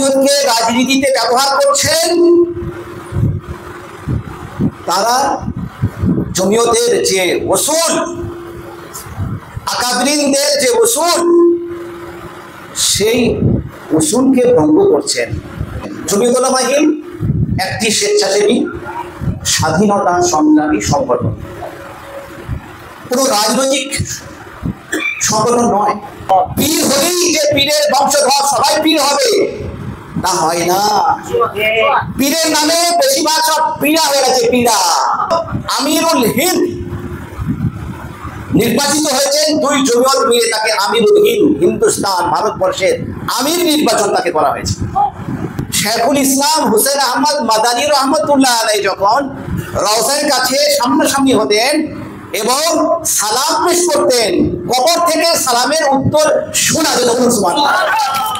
একজনকে রাজনীতিতে ব্যবহার করছেন, তারা জমিয়তের যে উসুল, আকাবিরিনদের যে উসুল, সেই উসুলকে ভঙ্গ করছেন। জমিয়ত উলামা হিন্দ একটি স্বেচ্ছাসেবী স্বাধীনতা সংগ্রামী সংগঠন, কোনো রাজনৈতিক সংগঠন নয়। পীর হলেই যে পীরের বংশধর সবাই পীর হবে তা হয় না। পীরের নামে বেশিরভাগ সব পীড়া হয়ে গেছে। পীড়া আমিরুল হিন্দ নির্বাচিত হয়েছেন দুই জমিয়ত মিলে, তাকে আমিরুল হিন্দ, হিন্দুস্তান ভারতবর্ষের আমির নির্বাচন তাকে করা হয়েছে। শেখুল ইসলাম হুসেন আহমদ মাদানী রহমতুল্লাহ আলাইহি যখন রওজার কাছে সামনাসামনি হতেন এবং সালাম পেশ করতেন, কবর থেকে সালামের উত্তর শোনা যেত। সুবহানাল্লাহ।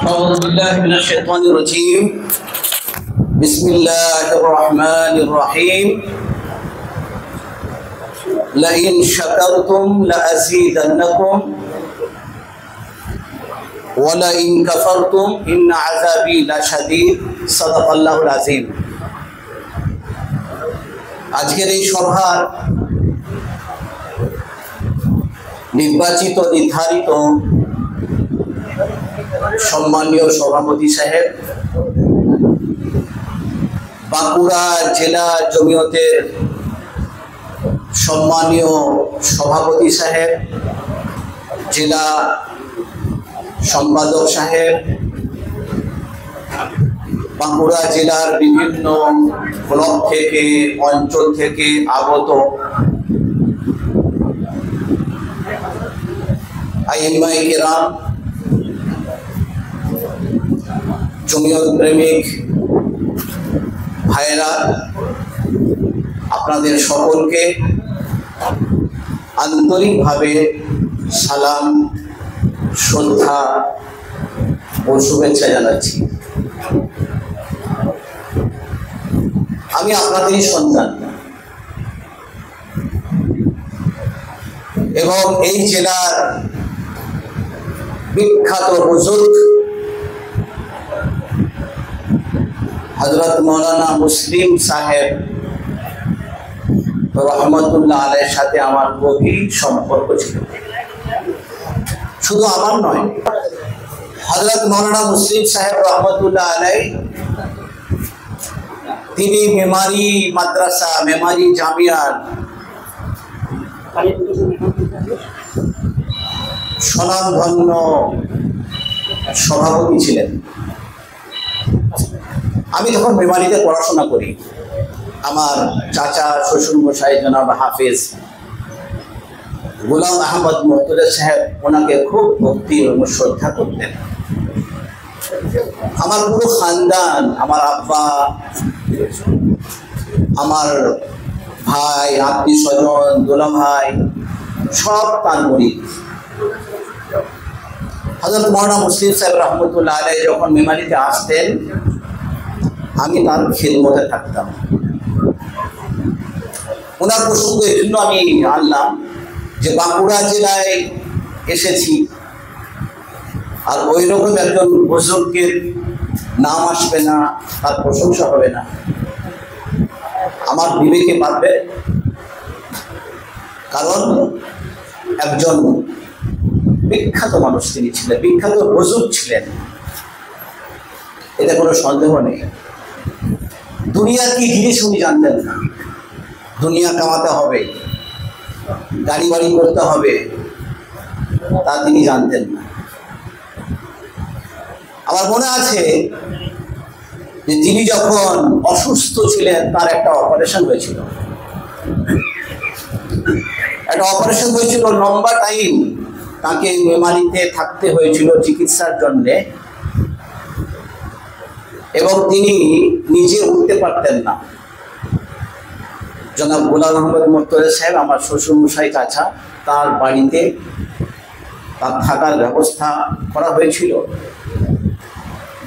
আউযু বিল্লাহি মিনাশ শাইতানির রাজীম। বিসমিল্লাহির রহমানির রহিম। লাইন শাকারতুম লাযীদান্নাকুম ওয়া লাইন কাফারতুম ইন্না আযাবি লাশাদীদ। সাদাকাল্লাহুল আযীম। আজকের এই সভার নির্বাচিত নির্ধারিত সম্মানীয় সভাপতি সাহেব, বাঁকুড়া জেলা জমিয়তের সম্মানীয় সভাপতি সাহেব, জেলা সম্পাদক সাহেব, বাঁকুড়া জেলার বিভিন্ন ব্লক থেকে অঞ্চল থেকে আগত আইএমআই কেরাম, জমিয়ত প্রেমিক ভাইয়েরা, আপনাদের সকলকে আন্তরিকভাবে সালাম, শ্রদ্ধা ও শুভেচ্ছা জানাচ্ছি। আমি আপনাদেরই সন্তান এবং এই জেলার বিখ্যাত বুজুর্গ হযরত মাওলানা মুসলিম সাহেব রহমতুল্লাহ আলাইহির সাথে আমার গভীর সম্পর্ক ছিল। শুধু আমার নয়, হযরত মাওলানা মুসলিম সাহেব রহমতুল্লাহ আলাইহি তিনি মেমারি মাদ্রাসা, মেমারি জামিয়ার স্বনামধন্য সভাপতি ছিলেন। আমি যখন মেমারিতে পড়াশোনা করি, আমার চাচা শ্বশুরমশাই জনাব হাফেজ গোলাম আহমদ মুর্তজা সাহেব ওনাকে খুব ভক্তি এবং শ্রদ্ধা করতেন। আমার পুরো খানদান, আমার আব্বা, আমার ভাই, আত্মীয় স্বজন, দোলা ভাই, সব তার মুরিদ। হযরত মাওলানা মুসলিম সাহেব রহমতুল্লাহ আলাইহি যখন মেমারিতে আসতেন, আমি তার খিদমতে থাকতাম। ওনার প্রসঙ্গ এই জন্য আমি আনলাম যে বাঁকুড়া জেলায় এসেছি, আর ওই রকম একজন বুজুর্গের নাম আসবে না, তার প্রশংসা হবে না, আমার বিবেকে পারবে। কারণ একজন বিখ্যাত মানুষ তিনি ছিলেন, বিখ্যাত বুজুর্গ ছিলেন, এতে কোনো সন্দেহ নেই। দুনিয়া কি জিনিস উনি জানতেন না। দুনিয়া কামাতে হবে, গাড়ি বাড়ি করতে হবে, তা তিনি জানতেন না। আমার মনে আছে যে তিনি যখন অসুস্থ ছিলেন, তার একটা অপারেশন হয়েছিল। লম্বা টাইম তাকে মেমারিতে থাকতে হয়েছিল চিকিৎসার জন্যে, এবং তিনি নিজে উঠতে পারতেন না। জনাব গোলাম আহমদ মুর্তজা সাহেব, আমার শ্বশুরমশাই চাচা, তার বাড়িতে তার থাকার ব্যবস্থা করা হয়েছিল,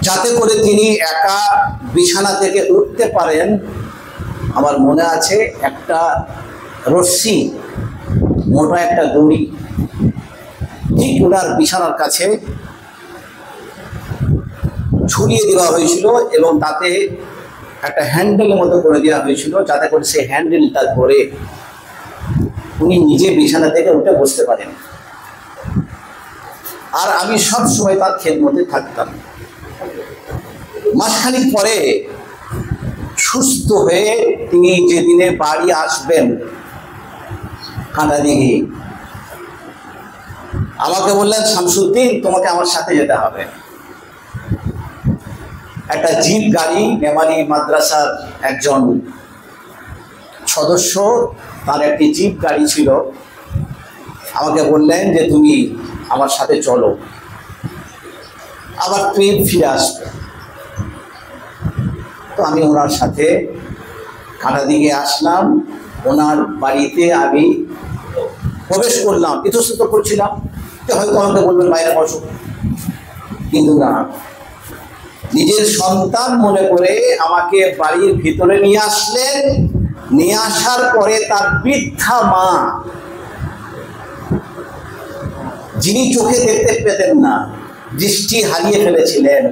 যাতে করে তিনি একা বিছানা থেকে উঠতে পারেন। আমার মনে আছে একটা রশ্মি, মোটা একটা দড়ি ঠিক ওনার বিছানার কাছে ঝুলিয়ে দেওয়া হয়েছিল এবং তাতে একটা হ্যান্ডেল মতো করে দেওয়া হয়েছিল, যাতে করে সেই হ্যান্ডেলটা ধরে উনি নিজে বিছানা থেকে উঠে বসতে পারেন। আর আমি সব সময় তার খেদমতে থাকতাম। মাসখানেক পরে সুস্থ হয়ে তিনি যেদিনে বাড়ি আসবেন কাঁটাদিঘি, আমাকে বললেন, শামসুদ্দিন, তোমাকে আমার সাথে যেতে হবে। একটা জিপ গাড়ি, মেমারি মাদ্রাসার একজন সদস্য, তার একটি জিপ গাড়ি ছিল। আমাকে বললেন যে তুমি আমার সাথে চলো, আবার ট্রেন ফিরে আসবে। তো আমি ওনার সাথে কাঁটাদিঘি আসলাম। ওনার বাড়িতে আমি প্রবেশ করলাম, ইতস্তত করছিলাম যে হয়তো আমাকে বলবেন বাইরে বসো, কিন্তু না, নিজের সন্তান মনে করে আমাকে বাড়ির ভিতরে নিয়ে আসলেন। নিয়ে আসার পরে তার বৃদ্ধা মা, যিনি চোখে দেখতে পেতেন না, দৃষ্টি হারিয়ে ফেলেছিলেন,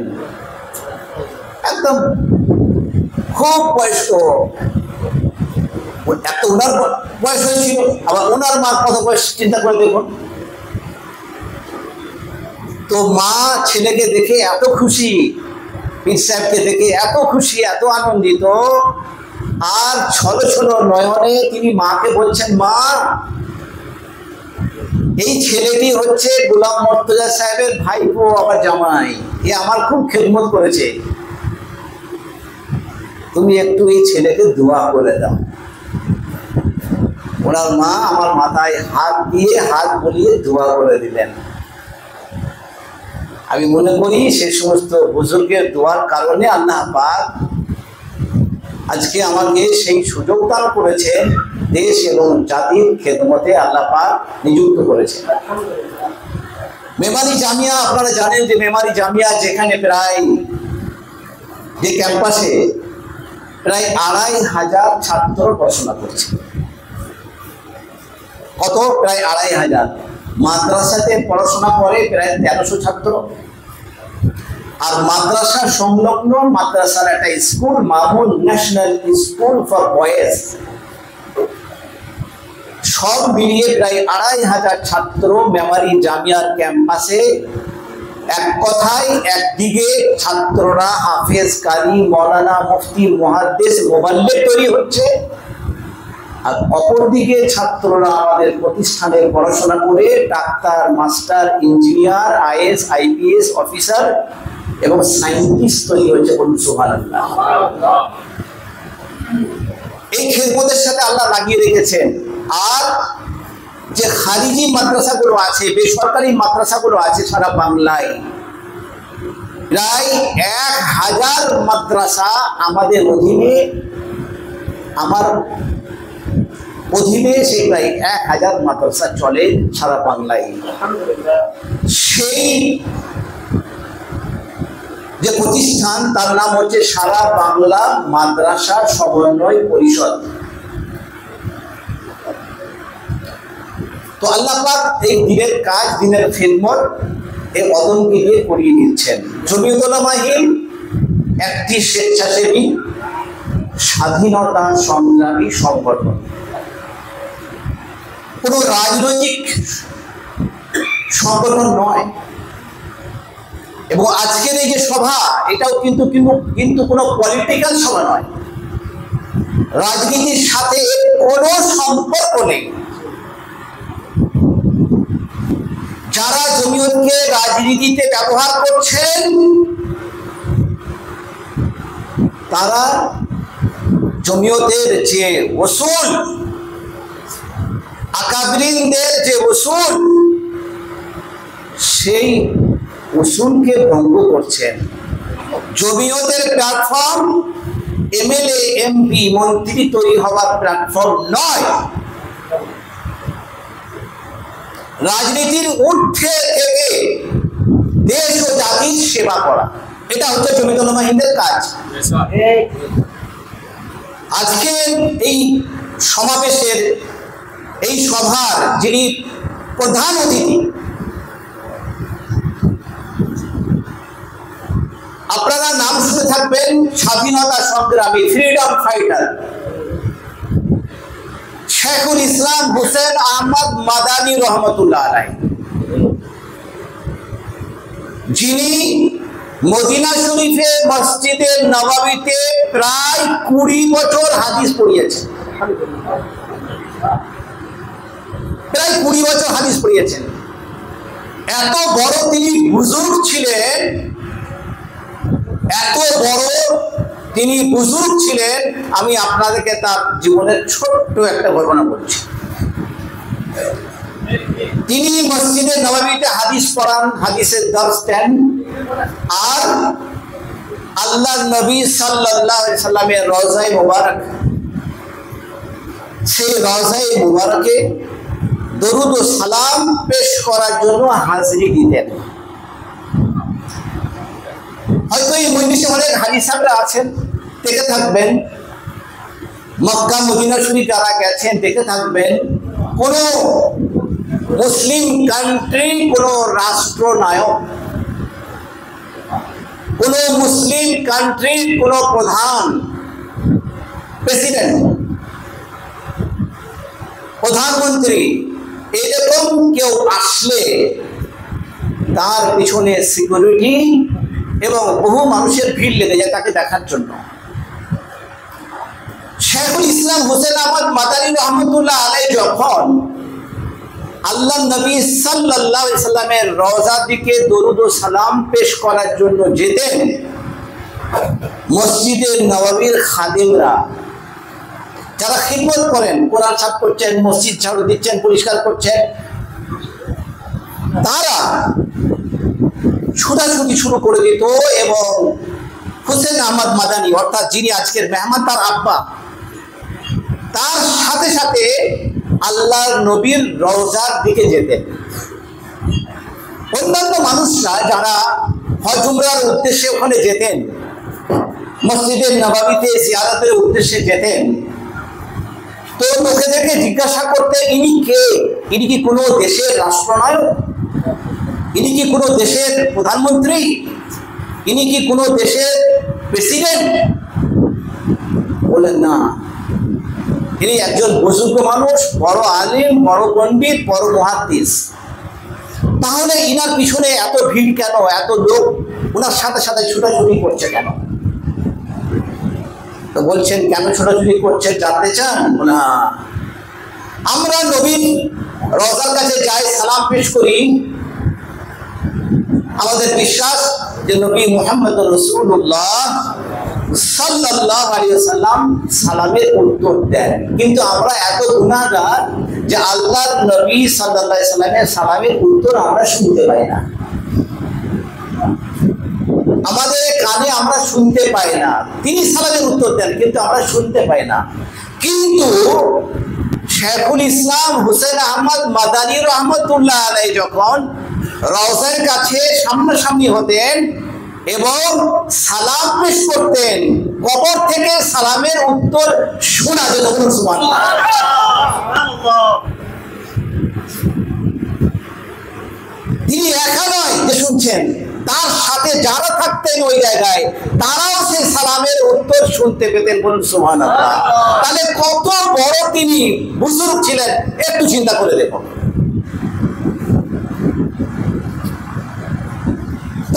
একদম খুব বয়স্ক, এত ওনার বয়স হয়েছিল, আবার ওনার মার কত বয়স চিন্তা করে দেখুন। তো মা ছেলেকে দেখে এত খুশি, পীর সাহেবকে দেখে এত খুশি, এত আনন্দিত, আর ছলো ছলো নয়নে তিনি মাকে বলছেন, মা, এই ছেলেটি হচ্ছে গোলাম মর্তুজা সাহেবের ভাইপো, আবার জামাই, এ আমার খুব খেদমত করেছে, তুমি একটু এই ছেলেকে দোয়া করে দাও। ওনার মা আমার মাথায় হাত দিয়ে হাত বলিয়ে দোয়া করে দিলেন। আমি মনে করি সে সমস্ত বুজুর্গের দোয়ার কারণে আল্লাহ পাক আজকে আমাকে সেই সুযোগ দান করেছেন, দেশ এবং জাতির খেদমতে আল্লাহ পাক নিযুক্ত করেছেন। মেমারি জামিয়া, আপনারা জানেন যে মেমারি জামিয়া যেখানে প্রায়, যে ক্যাম্পাসে প্রায় ২৫০০ ছাত্র পড়াশোনা করছে। কত? প্রায় ২৫০০। মাদ্রাসাতে পড়াশোনা করে প্রায় ১৩০০ ছাত্র, আর মাদ্রাসা সংলগ্ন মাদ্রাসার একটা school, Mamun national school for boys, সব মিলিয়ে প্রায় ২৫০০ ছাত্র মেমারি জামিয়ার ক্যাম্পাসে। এক কথায়, একদিকে ছাত্ররা হাফেজ, কারি, মৌলানা, মুফতি, মুহাদ্দিস, মুবাল্লিগ তৈরি হচ্ছে, আর অপরদিকে ছাত্ররা আমাদের প্রতিষ্ঠানে পড়াশোনা করে doctor, master, engineer, is, IPS officer এবং সায়েন্টিস্ট তৈরি হচ্ছে। বলুন সুবহানাল্লাহ। এই খেদমতের সাথে আল্লাহ লাগিয়ে রেখেছেন। আর যে খারিজি মাদ্রাসাগুলো আছে, বেসরকারি মাদ্রাসাগুলো আছে সারা বাংলায়, প্রায় ১০০০ মাদ্রাসা আমাদের অধীনে, আমার অধীনে সেই প্রায় ১০০০ মাদ্রাসা চলে সারা বাংলায়। সেই যে প্রতিষ্ঠান, তার নাম হচ্ছে সারা বাংলা মাদ্রাসা সমন্বয় পরিষদ। তো আল্লাহ পাক এই দিনের কাজ, দিনের খেদমত এই অদমকে দিয়ে করিয়ে দিচ্ছেন। জমিয়তুল উলামা হিন্দ একটি স্বেচ্ছাসেবী স্বাধীনতা সংগ্রামী সংগঠন, কোনো রাজনৈতিক সংগঠন নয়। এবং আজকের এই যে সভা, এটাও কিন্তু কোনো পলিটিক্যাল সভা নয়, রাজনীতির সাথে কোনো সম্পর্ক নেই। যারা জমিয়তকে রাজনীতিতে ব্যবহার করছেন, তারা জমিয়তের যে উসুল, আকাবরিনদের যে উসুল, সেই উসুলকে ভঙ্গ করছেন। জমিয়তের প্ল্যাটফর্ম এমএলএ, এমপি, মন্ত্রী তৈরি হওয়ার প্ল্যাটফর্ম নয়। রাজনীতির ঊর্ধ্বে থেকে দেশ ও জাতির সেবা করা, এটা হচ্ছে জমিয়তুল উলামা হিন্দের কাজ। আজকে এই সমাবেশের, এই সভার যিনি প্রধান অতিথি, আপনারা থাকবেন স্বাধীনতা সংগ্রামী, ফ্রিডম ফাইটার শেখুল ইসলাম হুসেন আহমদ মাদানী রহমতুল্লাহ আলাইহি, যিনি মদিনা শরীফে মসজিদে নববীতে প্রায় 20 বছর হাদিস পড়িয়েছেন, প্রায় 20 বছর হাদিস পড়িয়েছেন। এত বড় তিনি বুজুর্গ ছিলেন, এত বড় তিনি বুজুর্গ ছিলেন। আমি আপনাদেরকে তার জীবনের ছোট্ট একটা ঘটনা বলছি। তিনি মসজিদে নববীতে হাদিস পড়ান, হাদিসের দর্স দেন, আর আল্লাহর নবী সাল্লাল্লাহু আলাইহি সাল্লামের রওজায়ে মুবারক, সেই রওজায়ে মুবারকে দরুদ ও সালাম পেশ করার জন্য হাজিরি দিতেন। হয়তো এই মজলিসে অনেক হাজি সাহেবরা আছেন, দেখে থাকবেন, মক্কা মদিনা শরীফ যারা গেছেন দেখে থাকবেন, কোন মুসলিম কান্ট্রি, কোন রাষ্ট্রনায়ক, কোন মুসলিম কান্ট্রির কোন প্রধান, প্রেসিডেন্ট, প্রধানমন্ত্রী এরকম কেউ আসলে তার পিছনে সিকিউরিটি এবং বহু মানুষের ভিড় লেগে যায় তাকে দেখার জন্য। শেখুল ইসলাম হুসেন আহমদ মাদানী রহমতুল্লাহ আলাইহি যখন আল্লাহ নবী সাল্লাল্লাহু আলাইহি সাল্লামের রওজার দিকে দরুদ ও সালাম পেশ করার জন্য যেতেন, মসজিদে নববীর খাদেমরা যারা খিদমত করেন, কোরআন সাফ করছেন, মসজিদ ঝাড়ু দিচ্ছেন, পরিষ্কার করছেন, তারা ছুটাছুটি শুরু করে দিত এবং হুসেন আহমদ মাদানী অর্থাৎ যিনি আজকের মেহমান, তার আব্বা, তার সাথে সাথে আল্লাহর নবীর রওজার দিকে যেতেন। অন্যান্য মানুষরা যারা হজ উমরার উদ্দেশ্যে ওখানে যেতেন, মসজিদে নববীতে জিয়ারতের উদ্দেশ্যে যেতেন, তো লোকেদেরকে জিজ্ঞাসা করতেন, ইনি কে? ইনি কি কোনো দেশের রাষ্ট্রনায়ক? ইনি কি কোনো দেশের প্রধানমন্ত্রী? ইনি কি কোনো দেশের প্রেসিডেন্ট? বলেন না, ইনি একজন বুজুর্গ মানুষ, বড় আলিম, বড় পণ্ডিত, বড় মুহাদ্দিস। তাহলে ইনার পিছনে এত ভিড় কেন? এত লোক ওনার সাথে সাথে ছুটাছুটি করছে কেন? তো বলছেন, কেন ছোটাছুটি করছেন জানতে চান? না, আমরা নবীর রওজার কাছে যাই, সালাম পেশ করি, আমাদের বিশ্বাস যে নবী মুহাম্মদ রাসূলুল্লাহ সাল্লাল্লাহু আলাইহি ওয়াসাল্লাম সালামের উত্তর দেন। কিন্তু আমরা এত গুনাহগার যে আল্লাহর নবী সাল্লাল্লাহু আলাইহি ওয়াসাল্লামের সালামের উত্তর আমরা শুনতে পাই না, আমাদের কানে আমরা শুনতে পাই না। তিনি সালামের উত্তর দেন কিন্তু আমরা শুনতে পাই না। কিন্তু শেখুল ইসলাম হুসেন আহমদ মাদানী রহমতুল্লাহ আলাইহি যখন রওজার কাছে সামনাসামনি হতেন এবং সালাম পেশ করতেন, কবর থেকে সালামের উত্তর শোনা যেত। সুবহানাল্লাহ। তিনি একা নয় যে শুনছেন, তার সাথে যারা থাকতেন ওই জায়গায় তারাও সেই সালামের উত্তর শুনতে পেতেন। বলুন সুবহানাল্লাহ। তাহলে কত বড় তিনি বুজুর্গ ছিলেন, একটু চিন্তা করে দেখুন।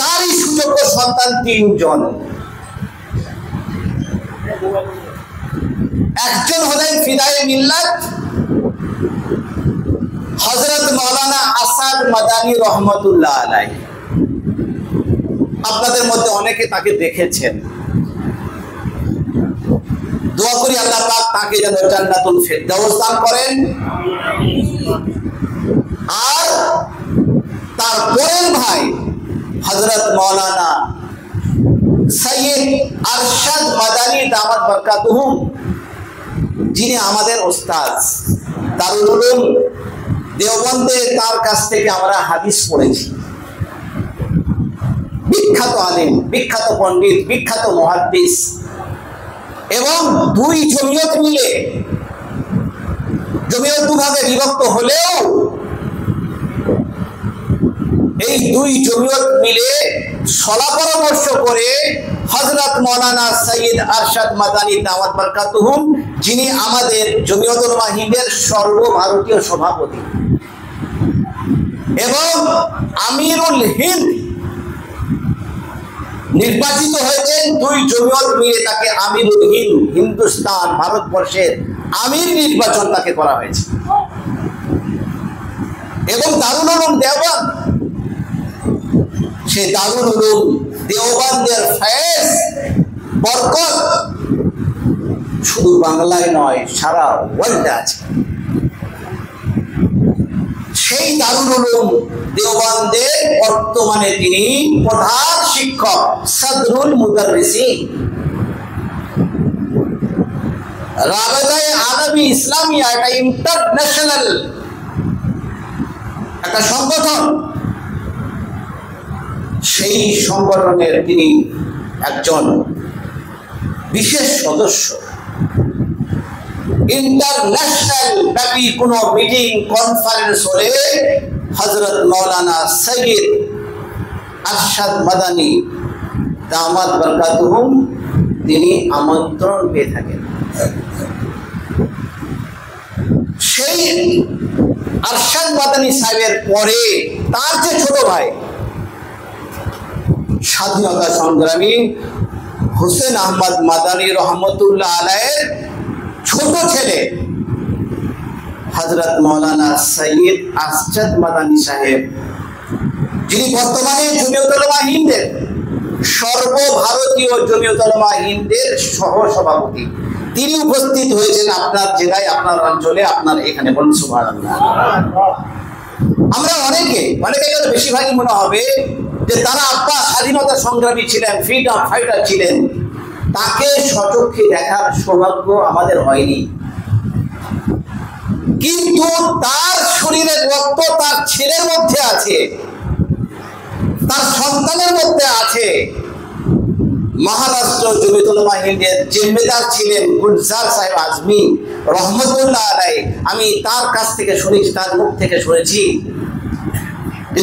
তারই সুযোগ্য সন্তান 3 জন। একজন হলেন ফিদায়ে মিল্লাত হযরত মাওলানা আসাদ মাদানী রহমতুল্লাহ আলাইহি। আপনাদের মধ্যে অনেকে তাকে দেখেছেন। দোয়া করি আল্লাহ পাক তাকে যেন জান্নাতুল ফেরদাউস দান করেন। আর তার বড় ভাই হযরত মাওলানা সৈয়দ আরশাদ মাদানী দামাত বরকাতুহুম, যিনি আমাদের ওস্তাদ, দারুল উলুম দেওবন্দে তার কাছ থেকে আমরা হাদিস পড়েছি। বিখ্যাত আলেম, বিখ্যাত পণ্ডিত, বিখ্যাত মুহাদ্দিস, এবং 2 জমিয়ত মিলে, জমিয়ত 2 ভাগে বিভক্ত হলেও এই 2 জমিয়ত মিলে সলা পরামর্শ করে হযরত মাওলানা সৈয়দ আরশাদ মাদানী দাওয়াত বরকাতুহুম, যিনি আমাদের জমিয়ত উলামা হিন্দের সর্বভারতীয় সভাপতি এবং আমিরুল হিন্দ, নির্বাচিত হয়েছেন। দুই জমিয়ত মিলে তাকে আমিরুল হিন্দ, হিন্দুস্তান ভারতবর্ষের আমির নির্বাচন তাকে করা হয়েছে। এবং দারুল উলুম দেওবন্দ, সে দারুল উলুম দেওবন্দের ফয়েজ বরকত শুধু বাংলায় নয়, সারা ওয়ার্ল্ডে আছে। সেই দারুল উলুম দেওবন্দের বর্তমানে তিনি প্রধান শিক্ষক, সদরুল মুদাররিসিন। রাবেতায়ে আলমী ইসলামিয়া একটা ইন্টারন্যাশনাল একটা সংগঠন, সেই সংগঠনের তিনি একজন বিশেষ সদস্য। ইন্টারন্যাশনাল ব্যাপী কোনো মিটিং কনফারেন্স হলে হযরত মাওলানা সৈয়দ আরশাদ মাদানী দামাত বরকাতুহুম তিনি আমন্ত্রণ পেয়ে থাকেন। সেই আরশাদ মাদানী সাহেবের পরে তার যে ছোট ভাই স্বাধীনতা সংগ্রামী হোসেন আহমদ মাদানী রহমতুল্লাহ আলাইহির ছোট ছেলে হযরত মাওলানা সৈয়দ আরশাদ মাদানী সাহেব, যিনি বর্তমানে জমিয়ত উলামা হিন্দের সর্বভারতীয় জমিয়ত উলামা হিন্দের সহ সভাপতি, তিনি উপস্থিত হয়েছেন আপনার জেলায়, আপনার অঞ্চলে, আপনার এখানে। বলুন সুবহানাল্লাহ। আমরা অনেকে বেশিরভাগই মনে হবে যে তারা আব্বা স্বাধীনতা সংগ্রামী ছিলেন, ফ্রিডম ফাইটার ছিলেন, তাকে সচক্ষে দেখার সৌভাগ্য আমাদের হয়নি। কিন্তু তার শরীরের রক্ত তার ছেলের মধ্যে আছে, তার সন্তানের মধ্যে আছে। মহারাষ্ট্র জমিয়ত উলামা হিন্দের জিম্মেদার ছিলেন গুলজার সাহেব আজমি রহমতুল্লাহ আলাইহি। আমি তার কাছ থেকে শুনেছি, তার মুখ থেকে শুনেছি,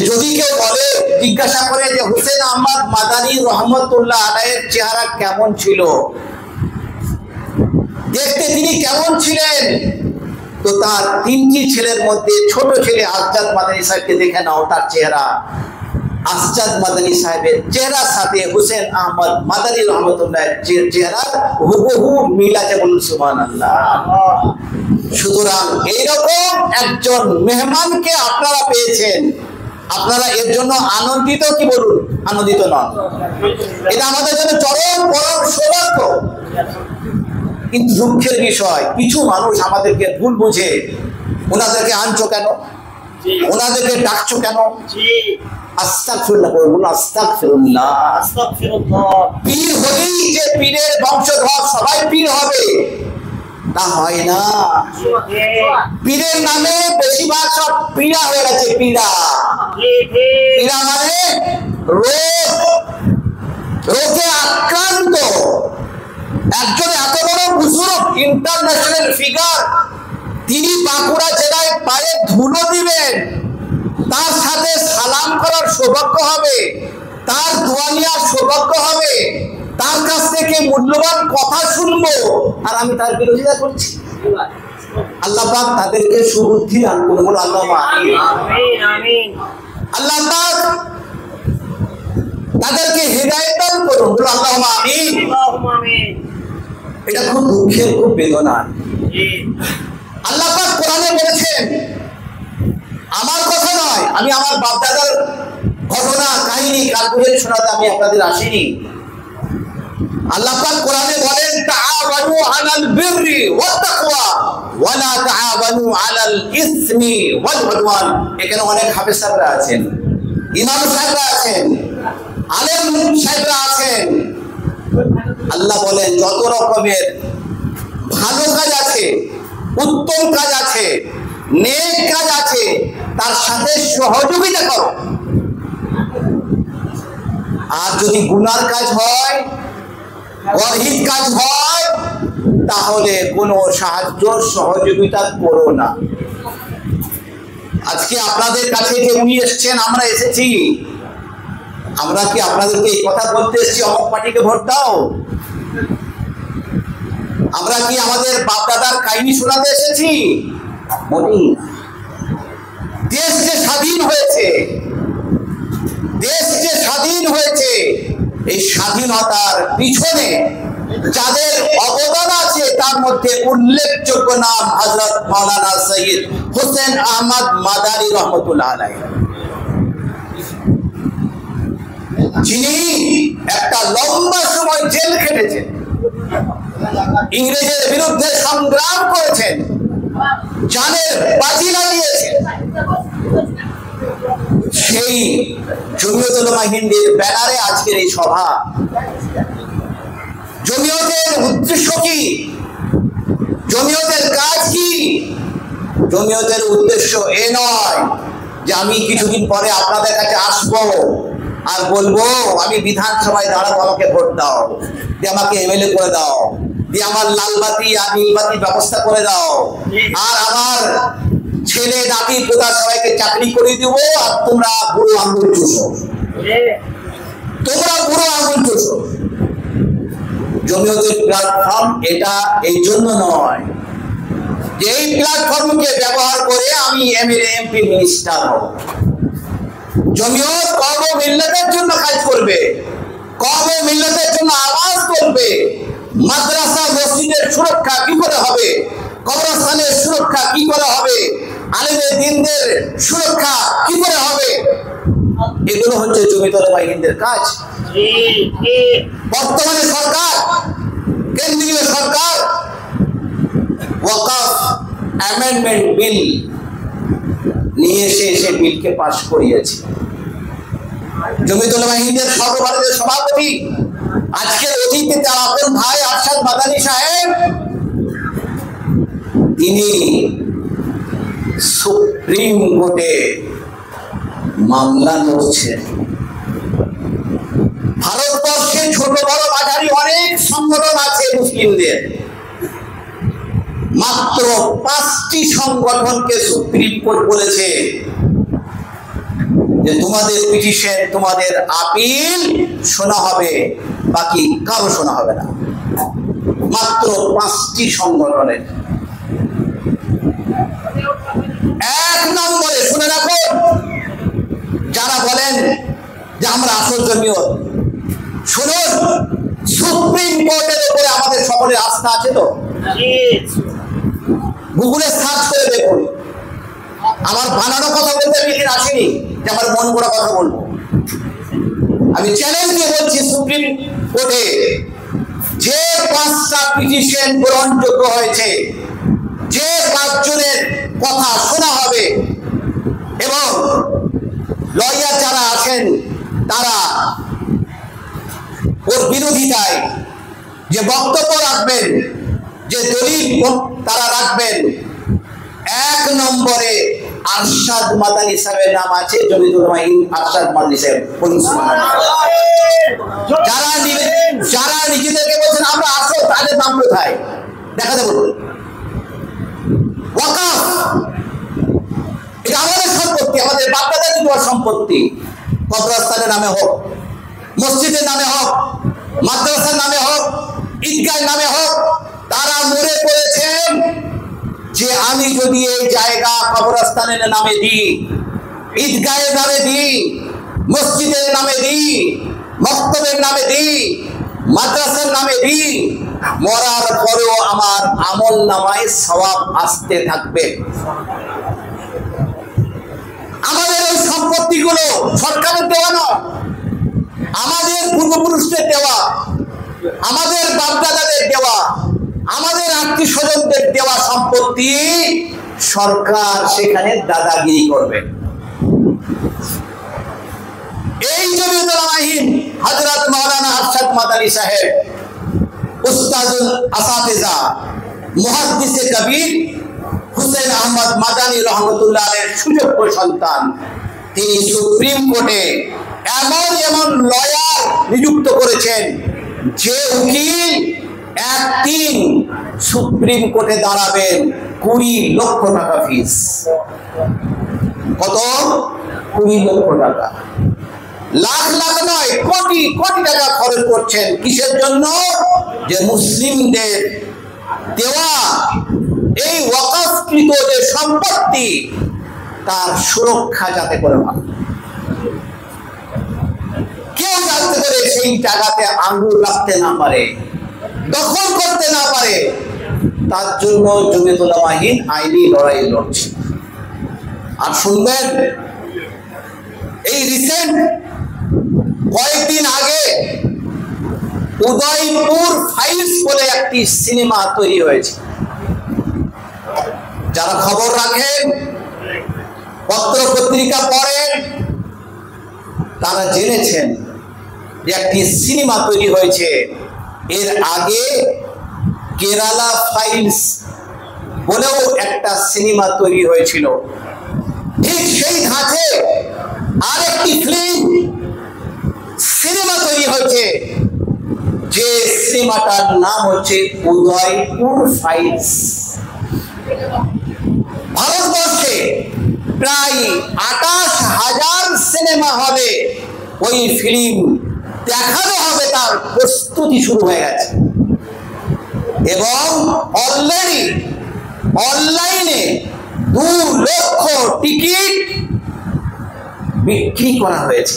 যদি কেউ বলে, জিজ্ঞাসা করে যে হোসেন আহমদ মাদানী রহমতুল্লাহ আলাইহির চেহারা কেমন ছিল, দেখতে তিনি কেমন ছিলেন, তো তার তিনটি ছেলের মধ্যে ছোট ছেলে আরশাদ মাদানী সাহেবকে দেখে নাও, তার চেহারা আরশাদ মাদানী সাহেবের চেহারার সাথে হোসেন আহমদ মাদানী রহমতুল্লাহের চেহারা হুবহু মিল আছে। বলুন সুবহানাল্লাহ। সুতরাং এইরকম একজন মেহমানকে আপনারা পেয়েছেন, আপনারা এর জন্য আনন্দিত কি বলুন? আনন্দিত নন? এটা আমাদের জন্য চরম পরম সৌভাগ্য। কিন্তু দুঃখের বিষয়, কিছু মানুষ আমাদেরকে ভুল বুঝে ওনাদেরকে আনছো কেন, ওনাদেরকে ডাকছো কেন, আস্তাগফিরুল্লাহ বলুন, আস্তাগফিরুল্লাহ। পীর হলেই যে পীরের বংশধর সবাই পীর হবে তা হয় না। পীরের নামে বেশিরভাগ সব পীড়া হয়ে গেছে। পীড়া পীড়া মানে রোগে আক্রান্ত। একজন এত বড় বুজুর্গ ইন্টারন্যাশনাল ফিগার, তিনি বাঁকুড়া জেলায় পায়ে ধুলো দিবেন, তার সাথে সালাম করার সৌভাগ্য হবে, তার দোয়া নেওয়ার সৌভাগ্য হবে, তার কাছ থেকে মূল্যবান কথা শুনবো, আর আমি তার বিরোধিতা করছি। আল্লাহ পাক তাদেরকে সুবুদ্ধি দান করুন। আল্লাহুম্মা আমিন। আল্লাহ পাক তাদেরকে হিদায়াত দান করুন। আল্লাহুম্মা আমিন। এটা খুব দুঃখের, খুব বেদনা। আল্লাহ পাক কোরআনে বলেছেন, আমার কথা নয়, আমি আমার বাপদাদার ঘটনা কাহিনী কালকুলেট শোনাতে আমি আপনাদের আসিনি। আল্লাহ পাক কোরআনে বলেন, তাআওয়ানু আলাল বিররি ওয়াত তাকওয়া ওয়া লা তাআওয়ানু আলাল ইসমি ওয়াল উদওয়ান। এখানে অনেক হাফেজ সাহেবরা আছেন, ইমাম সাহেবরা আছেন, আলেম সাহেবরা আছেন। আল্লাহ বলেন, যত রকমের ভালো কাজ আছে, উত্তম কাজ আছে, নেক কাজ আছে, তার সাথে সহযোগিতা করো। আর যদি গুনার কাজ হয়, অহিত কাজ হয়, তাহলে কোনো সাহায্য সহযোগিতা করো না। আজকে আপনাদের কাছে যে উনি এসেছেন, আমরা এসেছি, আমরা কি আপনাদেরকে এই কথা বলতে এসেছি অমুক পার্টিকে ভোট দাও? আমরা কি আমাদের বাপদাদার কাহিনী শোনাতে এসেছি? মোটেই না। দেশ যে স্বাধীন হয়েছে, দেশ যে স্বাধীন হয়েছে, এই স্বাধীনতার পিছনে যাদের অবদান আছে তার মধ্যে উল্লেখযোগ্য নাম হযরত মাওলানা সৈয়দ হোসেন আহমদ মাদানী রহমতুল্লাহ আলাইহি, যিনি একটা লম্বা সময় জেল খেটেছেন, ইংরেজের বিরুদ্ধে সংগ্রাম করেছেন, জানের বাজি লাগিয়েছেন। সেই জমিয়ত উলামা হিন্দের ব্যানারে আজকের এই সভা। জমিয়তের উদ্দেশ্য কি? জমিয়তের কাজ কি? জমিয়তের উদ্দেশ্য এ নয় যে আমি কিছুদিন পরে আপনাদের কাছে আসবো আর বলবো আমি বিধানসভায় দাঁড়াবো, আমাকে ভোট দাও, দিয়ে আমাকে এমএলএ করে দাও, দিয়ে আমার লালবাতি আর নীলবাতি ব্যবস্থা করে দাও, আর আমার ছেলে নাতি পোতা সবাইকে চাকরি করে দিব, আর তোমরা বুড়ো আঙুল চুষো, তোমরা বুড়ো আঙুল চুষো। জমিয়তের প্ল্যাটফর্ম এটা এই জন্য নয় যে এই প্ল্যাটফর্মকে ব্যবহার করে আমি এমএলএ এমপি মিনিস্টার হব। জমিয়ত কওম ও মিল্লাতের জন্য কাজ করবে, কওম ও মিল্লাতের জন্য আওয়াজ করবে। মাদ্রাসা মসজিদের সুরক্ষা কি করে হবে, কবরস্থানের সুরক্ষা কি করে হবে, আলেমে দ্বীনদের সুরক্ষা কি করে হবে, এগুলো হচ্ছে জমিয়ত উলামা হিন্দের কাজ। বর্তমানে সরকার, কেন্দ্রীয় সরকার ওয়াকফ অ্যামেন্ডমেন্ট বিল নিয়ে এসে বিলকে পাশ করিয়েছে। জমিয়ত উলামা হিন্দের সর্বভারতীয় সভাপতি আজকের অতিথি তার আপন ভাই আরশাদ মাদানী সাহেব, তিনি সুপ্রিম কোর্টে মামলা লড়ছেন। ভারতবর্ষে ছোট বড় মাঝারি অনেক সংগঠন আছে মুসলিমদের, মাত্র 5টি সংগঠনকে সুপ্রিম কোর্ট বলেছে যে তোমাদের পিটিশন, তোমাদের আপিল শোনা হবে, বাকি কারো শোনা হবে না। মাত্র 5টি সংগঠনের। এক নম্বরে শুনে রাখো, যারা বলেন যে আমরা আসল জমিয়ত, শুনুন, সুপ্রিম কোর্টের উপরে আমাদের সকলের আস্থা আছে তো? গুগলে সার্চ করে দেখুন। আমার বানানো কথা বলতে আমি এখানে আসিনি যে আমার মন করা কথা বলবো। আমি চ্যালেঞ্জ দিয়ে বলছি, সুপ্রিম কোর্টে যে 5টা পিটিশন গ্রহণযোগ্য হয়েছে, যে 5 জনের কথা শোনা হবে এবং লয়ার যারা আছেন তারা ওর বিরোধিতায় যে বক্তব্য রাখবেন, যে দলিল তারা রাখবেন, 1 নম্বরে আরশাদ মাদানী সাহেবের নাম আছে। জমিয়ত উলামা হিন্দ আরশাদ মাদানী সাহেব, যারা নিজেদেরকে বলছেন আমরা আসল, তাদের নাম কোথায় দেখাতে বলুন। ওয়াকফ এটা আমাদের সম্পত্তি, আমাদের বাপদাদাদের দেওয়ার সম্পত্তি। কবরস্থানের নামে হোক, মসজিদের নামে হোক, মাদ্রাসার নামে হোক, ঈদগাহের নামে হোক, তারা মনে করেছেন যে আমি যদি এই জায়গা কবরস্থানের নামে দিই, ঈদগাহের নামে দিই, মসজিদের নামে দিই, মক্তবের নামে দিই, মাদ্রাসার নামে দিই, মরার পরেও আমার আমল নামায় সওয়াব আসতে থাকবে। আমাদের এই সম্পত্তিগুলো সরকারের দেওয়া নয়, আমাদের পূর্বপুরুষদের দেওয়া, আমাদের বাপদাদাদের দেওয়া, আমাদের আত্মীয় স্বজনদের দেওয়া সম্পত্তি। সরকার সেখানে দাদাগিরি করবে। এই জমিয়ত উলামা হিন্দ হযরত মাওলানা আরশাদ মাদানী সাহেব, উস্তাদুল আসাতিজা, মুহাদ্দিসে কবির হোসেন আহমদ মাদানী রহমতুল্লাহ আলাইহির সুযোগ্য সন্তান। তিনি সুপ্রিম কোর্টে এমন লয়ার নিযুক্ত করেছেন যে উকিল একদিন সুপ্রিম কোর্টে দাঁড়াবেন 20 লক্ষ টাকা ফিস। কত? 20 লক্ষ টাকা। লাখ লাখ নয়, কোটি কোটি টাকা খরচ করছেন কিসের জন্য? যে মুসলিমদের দেওয়া এই ওয়াকফকৃত যে সম্পত্তি তার সুরক্ষা যাতে করে হয়, কেউ যাতে করে সেই জায়গাতে আঙ্গুল রাখতে না পারে, দখল করতে না পারে, তার জন্য জমিয়ত উলামা হিন্দ আইনি লড়াই লড়ছে। আর শুনবেন, এই রিসেন্ট কয়েকদিন আগে উদয়পুর ফাইলস বলে একটি সিনেমা তৈরি হয়েছে। যারা খবর রাখেন, পত্র পত্রিকা পড়েন, তারা জেনেছেন যে একটি সিনেমা তৈরি হয়েছে। এর আগে কেরালা ফাইলস বলেও একটা সিনেমা তৈরি হয়েছিল। ঠিক সেই ধাঁচে আরেকটি ফিল্ম সিনেমা তৈরি হয়েছে, যে সিনেমাটার নাম হচ্ছে উদয়পুর ফাইলস। ভারতবর্ষে প্রায় 28,000 সিনেমা হলে ওই ফিল্ম দেখানো হবে, তার প্রস্তুতি শুরু হয়ে গেছে এবং অলরেডি অনলাইনে 2 লক্ষ টিকিট বিক্রি করা হয়েছে।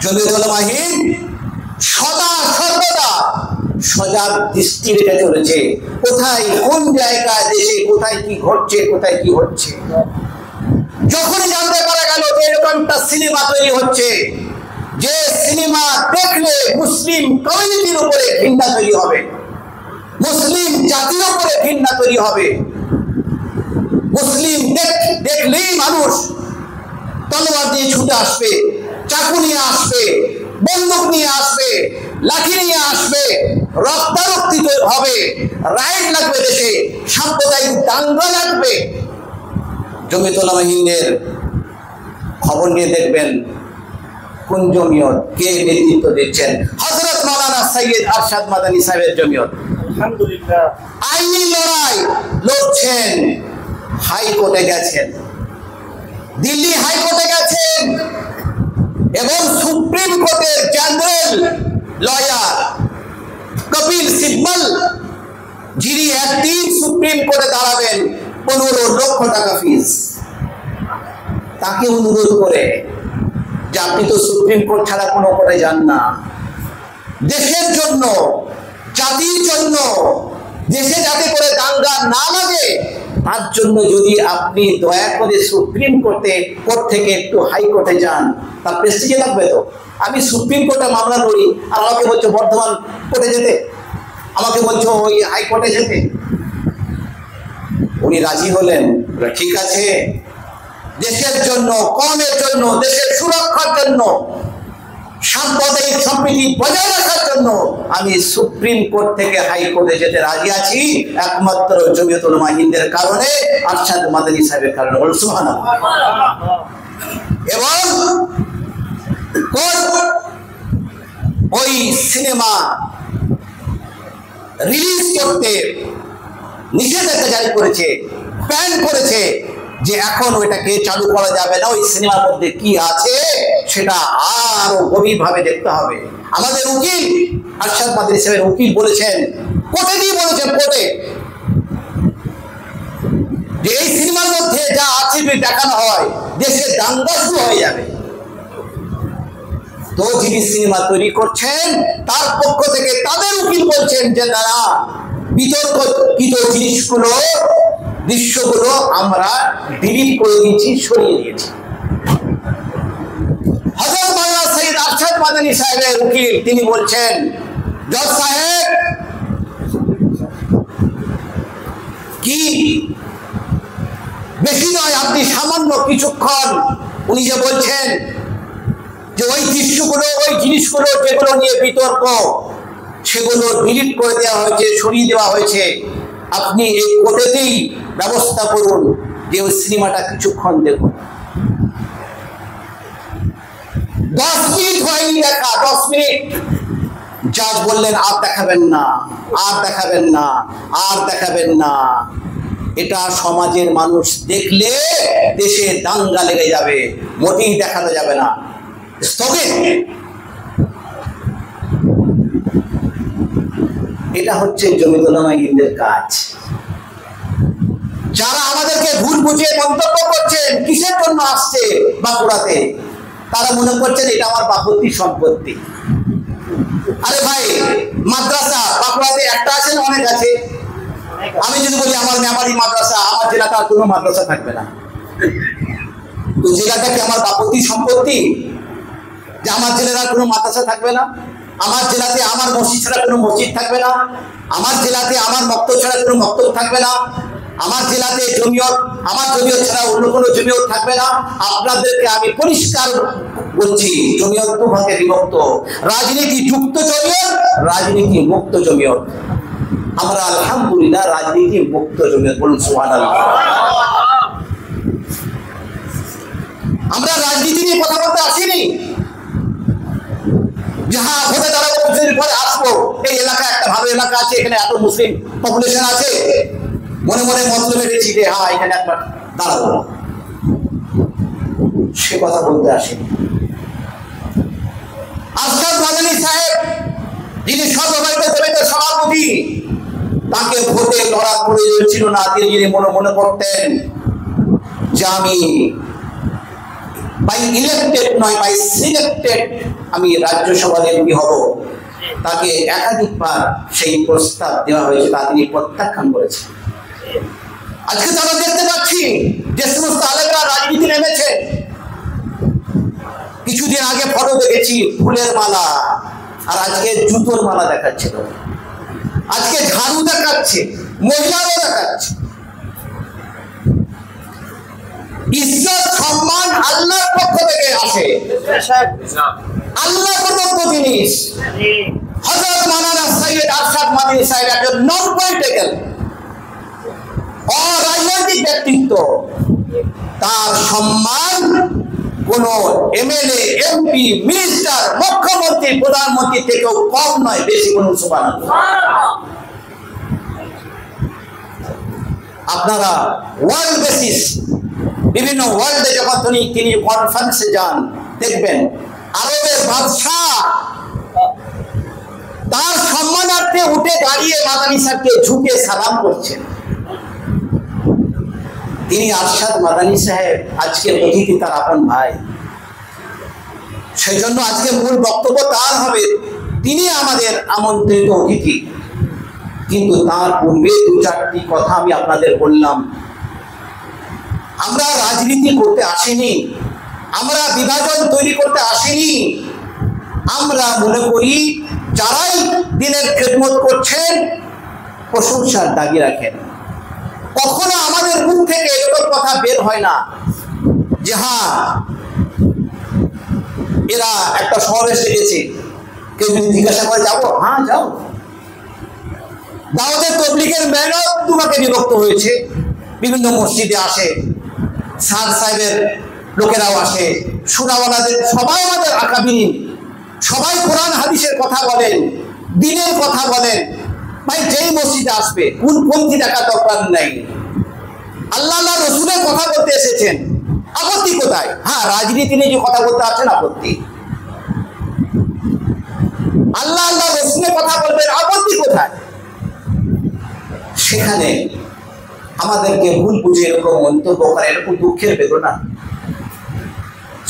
জমিয়ত উলামা হিন্দ সর্বদা সজাগ দৃষ্টি রেখে চলেছে, কোথায় কোন জায়গায় দেশে কোথায় কি ঘটছে, কোথায় কি হচ্ছে। যখনই জানতে পারা গেল যে এরকমটা সিনেমা তৈরি হচ্ছে, যে সিনেমা দেখলে মুসলিম কমিউনিটির উপরে ঘৃণা তৈরি হবে, মুসলিম জাতির উপরে ঘৃণা তৈরি হবে, মুসলিম দেখলেই মানুষ তলোয়ার দিয়ে ছুটে আসবে, চাকু নিয়ে আসবে, বন্দুক নিয়ে আসবে, লাঠি নিয়ে আসবে, রক্তারক্তি হবে, রাইট লাগবে, দেশে সাম্প্রদায়িক দাঙ্গা লাগবে। জমিয়ত উলামা হিন্দের খবর নিয়ে দেখবেন কোন জমিয়ত কে নেতৃত্ব দিচ্ছেন। হযরত মাওলানা সৈয়দ আরশাদ মাদানী সাহেবের জমিয়ত আলহামদুলিল্লাহ আইনি লড়াই লড়ছেন, হাইকোর্টে গেছেন, দিল্লি হাইকোর্টে গেছেন এবং সুপ্রিম কোর্টের জেনারেল লয়ার কপিল সিব্বল, যিনি একদিন সুপ্রিম কোর্টে দাঁড়াবেন 15 লক্ষ টাকা ফিস, তাকে অনুরোধ করে যে আপনি তো সুপ্রিম কোর্ট ছাড়া কোনো কোর্টে যান না, দেশের জন্য, জাতির জন্য, দেশে যাতে করে দাঙ্গা না লাগে তার জন্য যদি আপনি দয়া করে সুপ্রিম কোর্ট থেকে একটু হাইকোর্টে যান, তার প্রেস্টিজে লাগবে তো। আমি সুপ্রিম কোর্টে মামলা লড়ি আর আমাকে বলছো বর্ধমান কোর্টে যেতে, আমাকে বলছো ওই হাইকোর্টে যেতে। উনি রাজি হলেন, ঠিক আছে, দেশের জন্য, কওমের জন্য, দেশের সুরক্ষার জন্য, সাম্প্রদায়িক সম্প্রীতি বজায় রাখার জন্য আমি সুপ্রিম কোর্ট থেকে হাইকোর্টে যেতে রাজি আছি, একমাত্র জমিয়ত উলামা হিন্দের কারণে, আরশাদ মাদানী সাহেবের কারণে। বল সুবহানাল্লাহ। এবং ওই সিনেমা রিলিজ করতে নিষেধাজ্ঞা জারি করেছে, ব্যান করেছে, যে এখন ওইটাকে চালু করা যাবে না, ওই সিনেমার মধ্যে কি আছে সেটা আরো গভীরভাবে দেখতে হবে। আমাদের উকিল আরশাদ মাদানী সাহেবের উকিল বলেছেন, কোর্টে দিয়ে বলেছেন, কোর্টে, যে এই সিনেমার মধ্যে যা আছে দেখানো হয় দেশে দাঙ্গা শুরু হয়ে যাবে। তো যিনি সিনেমা তৈরি করছেন তার পক্ষ থেকে তাদের উকিল বলছেন যে তারা বিতর্কিত জিনিসগুলো, দৃশ্যগুলো আমরা ডিলিট করে দিয়েছি, সরিয়ে দিয়েছি। হযরত মাওলানা সৈয়দ আরশাদ মাদানী সাহেবের উকিল তিনি বলছেন, জজ সাহেব, কি বেশি নয়, আপনি সামান্য কিছুক্ষণ, উনি যে বলছেন যে ওই দৃশ্যগুলো, ওই জিনিসগুলো যেগুলো নিয়ে বিতর্ক, সেগুলো ডিলিট করে দেওয়া হয়েছে, সরিয়ে দেওয়া হয়েছে, আপনি এই কোর্টেতেই ব্যবস্থা করুন যে ওই সিনেমাটা কিছুক্ষণ দেখুন। 10 মিনিট হয়নি দেখা, 10 মিনিট। জাজ বললেন আর দেখাবেন না, আর দেখাবেন না, আর দেখাবেন না, এটা সমাজের মানুষ দেখলে দেশে দাঙ্গা লেগে যাবে, মোটেই দেখানো যাবে না। স্থগিত। এটা হচ্ছে জমিয়তুল উলামায়ে হিন্দের কাজ। যারা আমাদেরকে ভুল বুঝিয়ে মন্তব্য করছেন কিসের জন্য আসছে বাঁকুড়াতে, তারা মনে করছেন এটা আমার বাপত্তির সম্পত্তি। আরে ভাই, মাদ্রাসা বাঁকুড়াতে একটা আছে না অনেক আছে? আমি যদি বলি আমার মেমারি মাদ্রাসা, আমার জেলাতে আর কোনো মাদ্রাসা থাকবে না। তো জেলাটা কি আমার বাপত্তির সম্পত্তি যে আমার জেলার আর কোনো মাদ্রাসা থাকবে না? আমার জেলাতে আমার মসজিদ ছাড়া কোনো মসজিদ থাকবে না? আমার জেলাতে আমার মক্তব ছাড়া কোনো মক্তব থাকবে না? আমার জেলাতে জমিয়ত, আমার জমিয়ত ছাড়া অন্য কোনো জমিয়ত থাকবে না? আপনাদেরকে আমি পরিষ্কার বলছি, জমিয়ত দু ভাগে বিভক্ত, রাজনীতি যুক্ত জমিয়ত, রাজনীতি মুক্ত জমিয়ত। আমরা আলহামদুলিল্লাহ রাজনীতি মুক্ত জমিয়ত, বলুন সুবহানাল্লাহ। আমরা রাজনীতি নিয়ে কথা বলতে আসিনি। যাহা ভোটে দাঁড়াবো, কিছুদিন পরে আসবো, এই এলাকা একটা ভালো এলাকা আছে, এখানে এত মুসলিম পপুলেশন আছে, মনে মনে মতলব এসেছি যে হ্যাঁ এখানে একবার দাঁড়াবো, সে কথা বলতে আসেনি। আরশাদ মাদানী সাহেব, যিনি সর্বভারতীয় জমিয়তের সভাপতি, তাকে ভোটে লড়ার প্রয়োজন ছিল না। তিনি মনে মনে করতেন যে আমি বাই ইলেক্টেড নয়, বাই সিলেক্টেড আমি রাজ্যসভার এমপি হব। তাকে একাধিকবার সেই প্রস্তাব দেওয়া হয়েছে, তা তিনি প্রত্যাখ্যান করেছেন। আজকে তারা দেখতে পাচ্ছি যে সমস্ত আলেমরা রাজনীতি নেমেছে। কিছুদিন আগে ফটো দেখেছি ফুলের মালা, আর আজকে জুতোর মালা দেখাচ্ছে, আজকে ঝাড়ু দেখাচ্ছে, মহিলারও দেখাচ্ছে। ইজ্জত সম্মান আল্লাহর পক্ষ থেকে আসে, আল্লাহ প্রদত্ত জিনিস। হযরত মাওলানা সৈয়দ আরশাদ মাদানী সাহেব একজন নন পলিটিক্যাল অরাজনৈতিক ব্যক্তিত্ব, তার সম্মান কোন এমএলএ, এমপি, মিনিস্টার, মুখ্যমন্ত্রী, প্রধানমন্ত্রী থেকেও কম নয়, বেশি। কোন সুবহানাল্লাহ। আপনারা ওয়ার্ল্ড বেসিস, বিভিন্ন ওয়ার্ল্ডে যখন তিনি কনফারেন্সে যান, দেখবেন আরবের বাদশাহ তার সম্মানার্থে উঠে দাঁড়িয়ে মাদানী সাহেবকে ঝুঁকে সালাম করছেন। তিনি আরশাদ মাদানী সাহেব আজকের অতিথি, তার আপন ভাই। সেই জন্য আজকে মূল বক্তব্য তার হবে, তিনি আমাদের আমন্ত্রিত অতিথি। কিন্তু তার পূর্বে দু চারটি কথা আমি আপনাদের বললাম। আমরা রাজনীতি করতে আসিনি, আমরা বিভাজন তৈরি করতে আসিনি। আমরা মনে করি যারাই দিনের খেদমত করছেন প্রশংসার দাবি রাখেন। কখনো আমাদের মুখ থেকে এরকম কথা বের হয় না যে হ্যাঁ এরা একটা সমাবেশে গেছে, কেউ যদি জিজ্ঞাসা করে যাবো, হ্যাঁ যাও। দাওয়াতের তাবলীগের মেহনত দুভাগে বিভক্ত হয়েছে, বিভিন্ন মসজিদে আসে, স্যার সাহেবের লোকেরাও আসে, সুরাওয়ালাদের, সবাই আমাদের আকাবিরিন, সবাই কোরআন হাদিসের কথা বলেন, দ্বীনের কথা বলেন। ভাই যেই মসজিদে আসবে কোন পন্থী দেখা দরকার নাই, আল্লাহ আল্লাহ রসুলের কথা বলতে এসেছেন, আপত্তি কোথায়? হ্যাঁ রাজনীতি নিয়ে যে কথা বলতে আসেন, আপত্তি। আল্লাহ আল্লাহ রসুলের কথা বলবেন, আপত্তি কোথায়? সেখানে আমাদেরকে ভুল বুঝে এরকম মন্তব্য করে, এরকম দুঃখের বেদনা।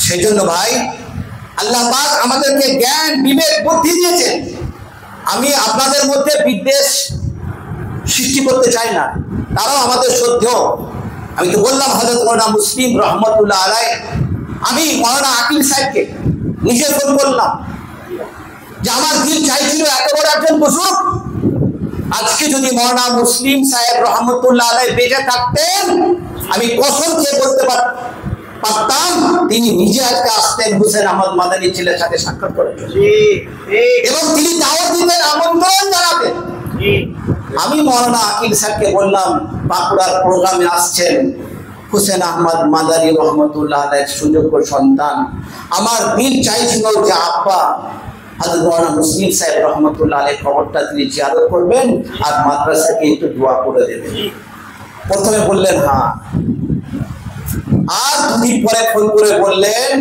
সেই জন্য ভাই, আল্লাহ পাক আমাদেরকে জ্ঞান, বিবেক, বুদ্ধি দিয়েছেন। আমি আপনাদের মধ্যে বিদ্বেষ সৃষ্টি করতে চাই না, তারাও আমাদের শ্রদ্ধেয়। আমি তো বললাম হযরত মাওলানা মুসলিম রহমতুল্লাহ আলাইহ, আমি মাওলানা আকিল সাহেবকে নিজে ফোন করলাম যে আমার দিল চাইছিল এত বড় একজন বুজুর্গ, আজকে যদি মাওলানা মুসলিম সাহেব রহমতুল্লাহ আলাইহ বেঁচে থাকতেন, আমি কসম খেয়ে বলতে পারতাম তিনি নিজে আজকে আসতেন হুসেন আহমদ মাদানী ছেলের সাথে সাক্ষাৎ করেন, এবং তিনি দাওয়াত দিতেন, আমন্ত্রণ জানাতেন। আমি মাওলানা আকিল সাহেবকে বললাম বাঁকুড়ার প্রোগ্রামে আসছেন হুসেন আহমদ মাদানী রহমতুল্লাহ আলাইহির সুযোগ্য সন্তান, আমার দিল চাইছিল যে আব্বা হযরত মাওলানা মুসলিম সাহেব রহমতুল্লাহ আলাইহির কবরটা তিনি জিয়ারত করবেন আর মাদ্রাসাকে একটু দোয়া করে দেবেন। প্রথমে বললেন হ্যাঁ, আর 2 দিন পরে ফোন করে বললেন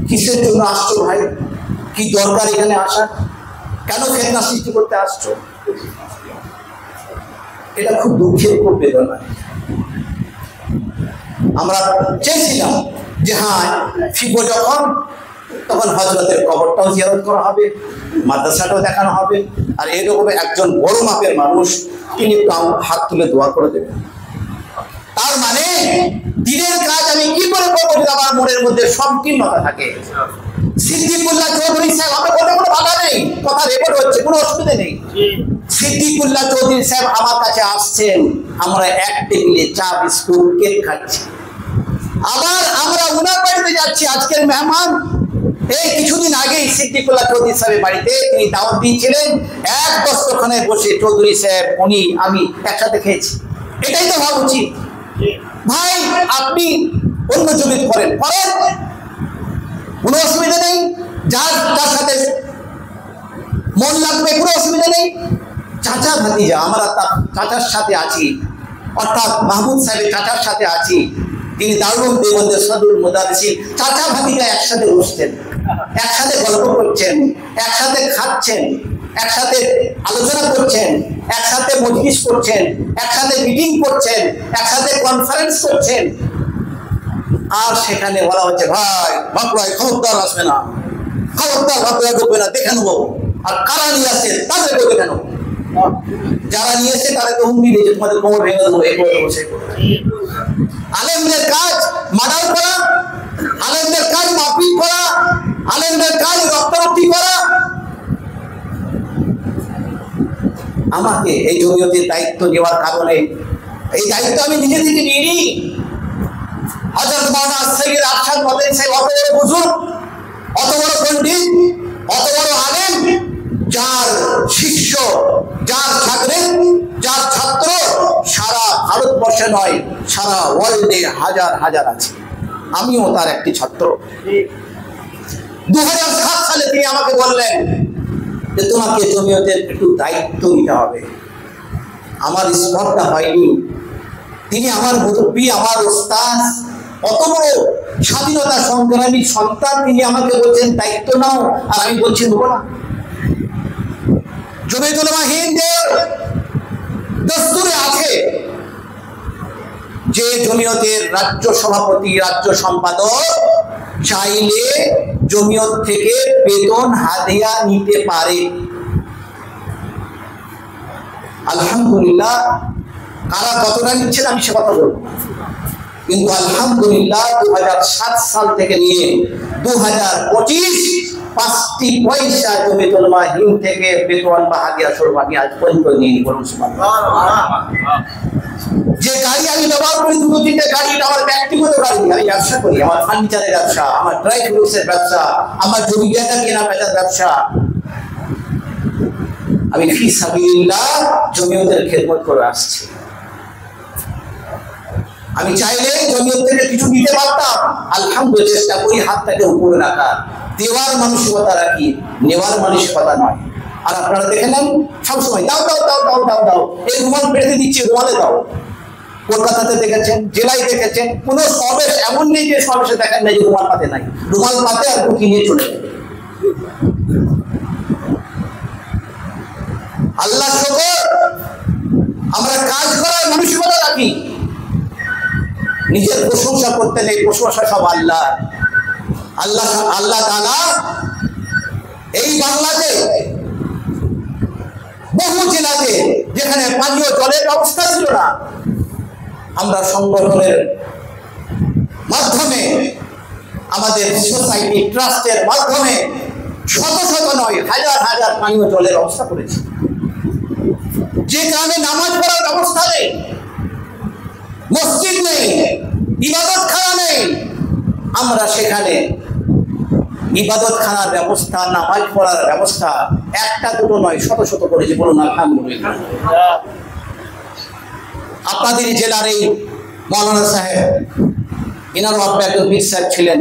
কিসের জন্য আসছো ভাই? কি দরকার এখানে আসা? কেন ফিতনা সৃষ্টি করতে আসছো? এটা খুব দুঃখের, খুব বেদনা। আমরা চেয়েছিলাম যে হ্যাঁ ফিরবো যখন, তখন হযরতের কবরটাও জিয়ারত করা হবে, মাদ্রাসাটাও দেখানো হবে, আর এরকম একজন বড় মাপের মানুষ তিনি হাত তুলে দোয়া করে দেবেন। তার মানে দিনের কাজ আমি কি করে করবো যদি আমার মনের মধ্যে সংকীর্ণতা থাকে? সিদ্দিকুল্লাহ চৌধুরী সাহেব, আমার কোনো বাধা নেই, কথা রেকর্ড হচ্ছে, কোনো অসুবিধা নেই। সিদ্দিকুল্লাহ চৌধুরী সাহেব আমার কাছে আসছেন, আমরা এক টেবিলে চা বিস্কুট কেক খাচ্ছি। আবার আমরা উনার বাড়িতে যাচ্ছি, আজকের মেহমান এই কিছুদিন আগেই সিদ্দিকুল্লাহ চৌধুরী সাহেবের বাড়িতে তিনি দাওয়াত দিয়েছিলেন, এক দস্তরখানায় বসে চৌধুরী সাহেব, উনি, আমি একসাথে খেয়েছি। এটাই তো ভাবা উচিত। ভাই আপনি অন্য জমি করেন, কোনো অসুবিধা নেই, যার সাথে মন লাগবে কোনো অসুবিধা নেই। চাচা ভাতিজা, আমরা তার চাচার সাথে আছি, অর্থাৎ মাহমুদ সাহেবের চাচার সাথে আছি, তিনি দারুল দেওবন্দের সদরুল মুদারিসিন, চাচা ভাতিজা একসাথে বসছেন, একসাথে গল্প করছেন, একসাথে খাচ্ছেন, একসাথে আলোচনা করছেন, একসাথে মজলিস করছেন, একসাথে মিটিং করছেন, একসাথে কনফারেন্স করছেন। আর সেখানে বলা হচ্ছে ভাই বাঁকুড়ায় খবরদার আসবে না, খবরদার বাঁকুড়ায় ঢুকবে না, দেখে নেবো। আর কারা নিয়ে আসছে তাদেরকেও দেখে নেবো, যারা নিয়ে এসে তাদেরকে হুমকি দিয়েছে তোমাদের কোমর ভেঙে দেবো, এই করে দেবো, সেই করে। আলেমদের কাজ মার্ডার করা, আলেমদের কাজ মারপিট করা, আলেমদের কাজ রক্তারক্তি করা। আমাকে এই জমিয়তের দায়িত্ব নেওয়ার কারণে, এই দায়িত্ব আমি নিজে থেকে নিইনি। হযরত মাওলানা সৈয়দ আরশাদ মাদানী সাহেব অত বড় বুজুর্গ, অত বড় পণ্ডিত, অত বড় আলেম, যার শিষ্য, যার যার ছাত্র সারা ভারতবর্ষে নয় সারা ওয়ার্ল্ডে হাজার হাজার আছে। আমিও তার একটি ছাত্র। 2007 সালে তিনি আমাকে বললেন যে তোমাকে জমিয়তের একটু দায়িত্ব নিতে হবে। আমার স্পর্ধা হয়নি। তিনি আমার মুরব্বী, আমার ওস্তাদ, অত বড় স্বাধীনতা সংগ্রামী সন্তান, তিনি আমাকে বলছেন দায়িত্ব নাও, আর আমি বলছি নেবো না। জমিয়তুল উলামা হিন্দের দস্তুরে আছে যে জমিয়তের রাজ্য সভাপতি, রাজ্য সম্পাদক চাইলে জমিয়ত থেকে বেতন হাদিয়া নিতে পারে। আলহামদুলিল্লাহ, কারা কতটা নিচ্ছেন আমি সে কথা বলবো, কিন্তু আলহামদুলিল্লাহ 2007 সাল থেকে নিয়ে 2025 5টি পয়সা জমিয়তুল উলামা হিন্দ থেকে বেতন বা হাদিয়া স্বরূপ আমি আজ পর্যন্ত নিয়ে বলুন সুবহানাল্লাহ। যে গাড়ি আমি ব্যবহার করি, 2-3টে গাড়ি, আমার ব্যক্তিগত গাড়ি, আমি ব্যবসা করি, আমার ফার্নিচারের ব্যবসা, আমার ড্রাই ফ্রুটসের ব্যবসা, আমার জমি জায়গা কেনা বেচার ব্যবসা, আমি ফি সাবিলিল্লাহ জমিয়তের খেদমত করে আসছি। আমি চাইলে জমিয়ত থেকে কিছু দিতে পারতাম, আলহামদুলিল্লাহ চেষ্টা করি হাতটাকে উপরে রাখা, দেওয়ার মানসিকতা রাখি, নেওয়ার মানসিকতা নয়। আর আপনারা দেখে নেন সবসময় দাও দাও দাও দাও দাও দাও, এই রুমাল পেড়ে দিচ্ছি, রুমালে দাও। কলকাতাতে দেখেছেন, জেলায় দেখেছেন, কোনো সমাবেশ এমন নেই যে সমাবেশে দেখেন না যে রুমাল পাতে নাই, রুমাল পাতে আর টুকি নিয়ে চলে যাবে। আল্লাহ শুকর, আমরা কাজ করার মানসিকতা রাখি। নিজের প্রশংসা করতে নেই, প্রশংসা সব আল্লাহ। আল্লাহ আল্লাহ তাআলা এই বাংলাতে বহু জেলাতে যেখানে পানীয় জলের ব্যবস্থা ছিল না, আমরা সংগঠনের মাধ্যমে, আমাদের সোসাইটি ট্রাস্টের মাধ্যমে শত শত নয় হাজার হাজার পানীয় জলের ব্যবস্থা করেছি। যে গ্রামে নামাজ পড়ার ব্যবস্থা নেই, মসজিদ নেই, ইবাদতখানা নেই, আমরা সেখানে ইবাদতখানার ব্যবস্থা, নামাজ পড়ার ব্যবস্থা একটা দুটো নয় শত শত করেছি। বলুন আলহামদুলিল্লাহ। আপনাদের জেলার এই মাওলানা সাহেব, ইনার বাবা একজন পীর সাহেব ছিলেন,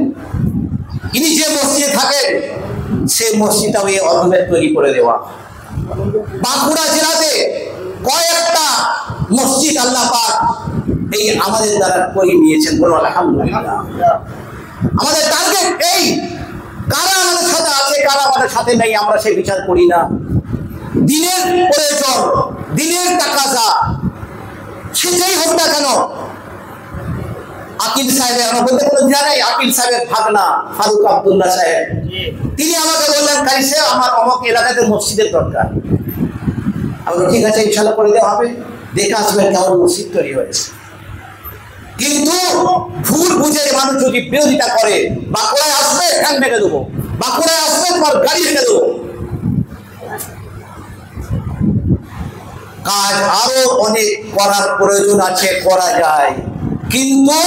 ইনি যে মসজিদে থাকেন সেই মসজিদটাও এই অধমের তৈরি করে দেওয়া। বাঁকুড়া জেলাতে কয়েকটা মসজিদ আল্লাহ পাক এই আমাদের দ্বারা করে নিয়েছেন। বলুন আলহামদুলিল্লাহ। আমাদের টার্গেট এই কারা আমাদের সাথে আছে কারা আমাদের সাথে নেই আমরা সেই বিচার করি না। দিনের প্রয়োজন, দিনের তাকাজা, সেটাই হোক না কেন। আকিল সাহেবের আমার বলতে কোনো জানাই, আকিল সাহেবের ভাগনা ফারুক আব্দুল্লাহ সাহেব, তিনি আমাকে বললেন কারি সাহেব আমার অমুক এলাকাতে মসজিদের দরকার। আমি ঠিক আছে ইনশাল্লাহ করে দেওয়া হবে, দেখে আসবেন কেমন মসজিদ তৈরি হয়েছে। কিন্তু ভুল বুঝে মানুষ যদি বিরোধিতা করে, বাঁকুড়ায় আসবে ঠ্যাং ভেঙে দেবো, বাঁকুড়ায় আসবে তোমার গাড়ি ভেঙে দেবো। কাজ আরো অনেক করার প্রয়োজন আছে, করা যায়, কিন্তু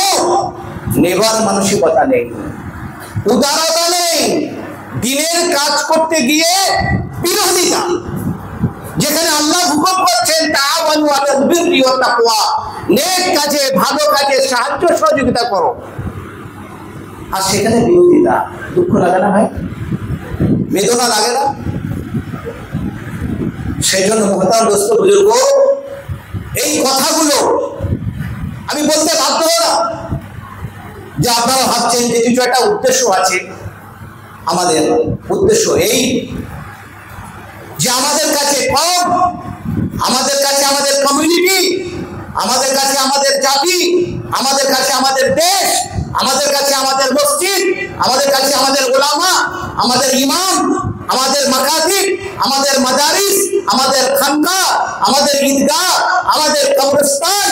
নেবার মানসিকতা নেই, উদারতা নেই। দিনের কাজ করতে গিয়ে বিরোধিতা, যেখানে আল্লাহ হুকুম করছেন তাআওয়ানু আলাল বিররি ওয়াত তাকওয়া, নেক কাজে ভালো কাজে সাহায্য সহযোগিতা করো, আর সেখানে বিরোধিতা। দুঃখ লাগে না ভাই? বেদনা লাগে না? সেই জন্য মহতারাম দোস্ত বুজুর্গ, এই কথাগুলো আমি বলতে বাধ্য না যে আপনারা ভাবছেন যে কিছু একটা উদ্দেশ্য আছে। আমাদের উদ্দেশ্য এই যে আমাদের কাছে কম, আমাদের কাছে আমাদের কমিউনিটি, আমাদের কাছে আমাদের জাতি, আমাদের কাছে আমাদের দেশ, আমাদের কাছে আমাদের মসজিদ, আমাদের কাছে আমাদের উলামা, আমাদের ইমাম, আমাদের মাকাতিব, আমাদের মাদারিস, আমাদের খানকা, আমাদের ঈদগাহ, আমাদের কবরস্থান,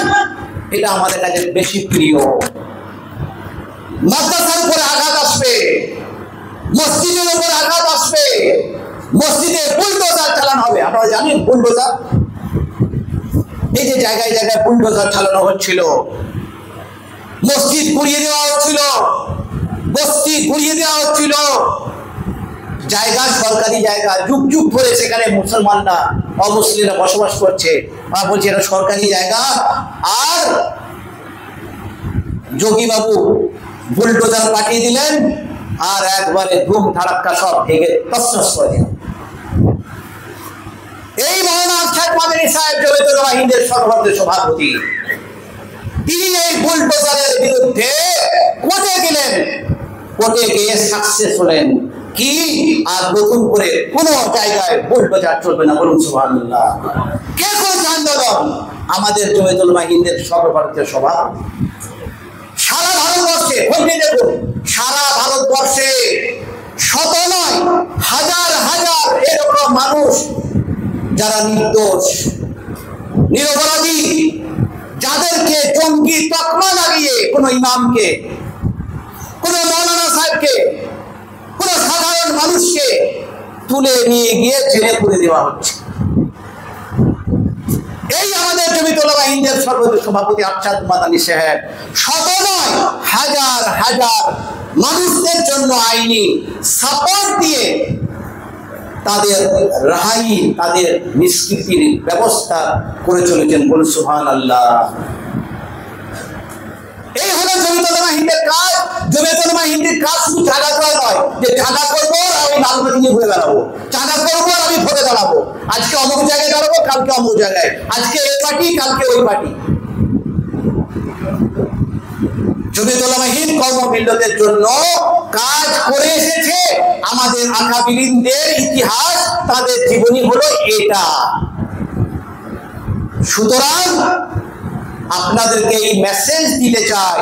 এটা আমাদের কাছে বেশি প্রিয়। মাদ্রাসার উপরে আঘাত আসবে, মসজিদের উপরে আঘাত আসবে, মসজিদে বুলডোজার চালানো হবে। আপনারা জানেন বুলডোজার? এই যে জায়গায় জায়গায় বুলডোজার চালানো হচ্ছিল, মসজিদ গুড়িয়ে দেওয়া হচ্ছিল, বস্তি গুড়িয়ে দেওয়া হচ্ছিল, জায়গা সরকারি জায়গা, যুগ যুগ ধরে সেখানে মুসলমানরা অমুসলিমরা বসবাস করছে। আমরা বলছি এটা সরকারি জায়গা, আর যোগী বাবু বুলডোজার পাঠিয়ে দিলেন আর একবারে ধুম ধাড়াক্কা সব ভেঙে তছনছ করে দিলেন। এই মৌলানা আশরাফ মাদানী সাহেব জমিয়তুল উলামা হিন্দের সর্বভারতীয় সভাপতি, তিনি এই বুলডোজারের বিরুদ্ধে কোর্টে গেলেন, কোর্টে গিয়ে সাকসেস হলেন কি আর নতুন করে কোন জায়গায় বুলডোজার চলবে না। বলুন সুবহানাল্লাহ। কে করেছে আন্দোলন? আমাদের জমিয়তুল উলামা হিন্দের সর্বভারতীয় সভাপতি। সারা ভারতবর্ষে খোঁজে দেখুন, সারা ভারতবর্ষে শত নয় হাজার হাজার এরকম মানুষ যারা নির্দোষ নিরপরাধী, যাদেরকে জঙ্গি তকমা লাগিয়ে কোনো ইমামকে, কোনো মৌলানা সাহেবকে, কোনো সাধারণ মানুষকে তুলে নিয়ে গিয়ে জেলে পুরে দেওয়া হচ্ছে। এই আমাদের জমিয়তুল উলামা হিন্দের সর্বভারতীয় সভাপতি আরশাদ মাদানী সাহেব শত নয় হাজার হাজার মানুষদের জন্য আইনি সাপোর্ট দিয়ে তাদের রাহাই, তাদের নিষ্কৃতির ব্যবস্থা করে চলেছেন। বলুন সুবহানাল্লাহ। এই হলো জমিয়তুল উলামা হিন্দের কাজ। জমিয়তুল উলামা হিন্দের কাজ শুধু চাঁদা করা নয়, যে চাঁদা করবো আর আমি লালবাতি নিয়ে ঘুরে বেড়াবো, চাঁদা করবো আর আমি ভোটে দাঁড়াবো, আজকে অমুক জায়গায় দাঁড়াবো, কালকে অমুক জায়গায়, আজকে এই পার্টি কালকে ওই পার্টি। জমিয়তুল উলামা হিন্দ কর্মবিল্লতের জন্য কাজ করে এসেছে। আমাদের আকাবিরিনদের ইতিহাস, তাদের জীবনী হলো এটা। সুতরাং আপনাদেরকে এই মেসেজ দিতে চাই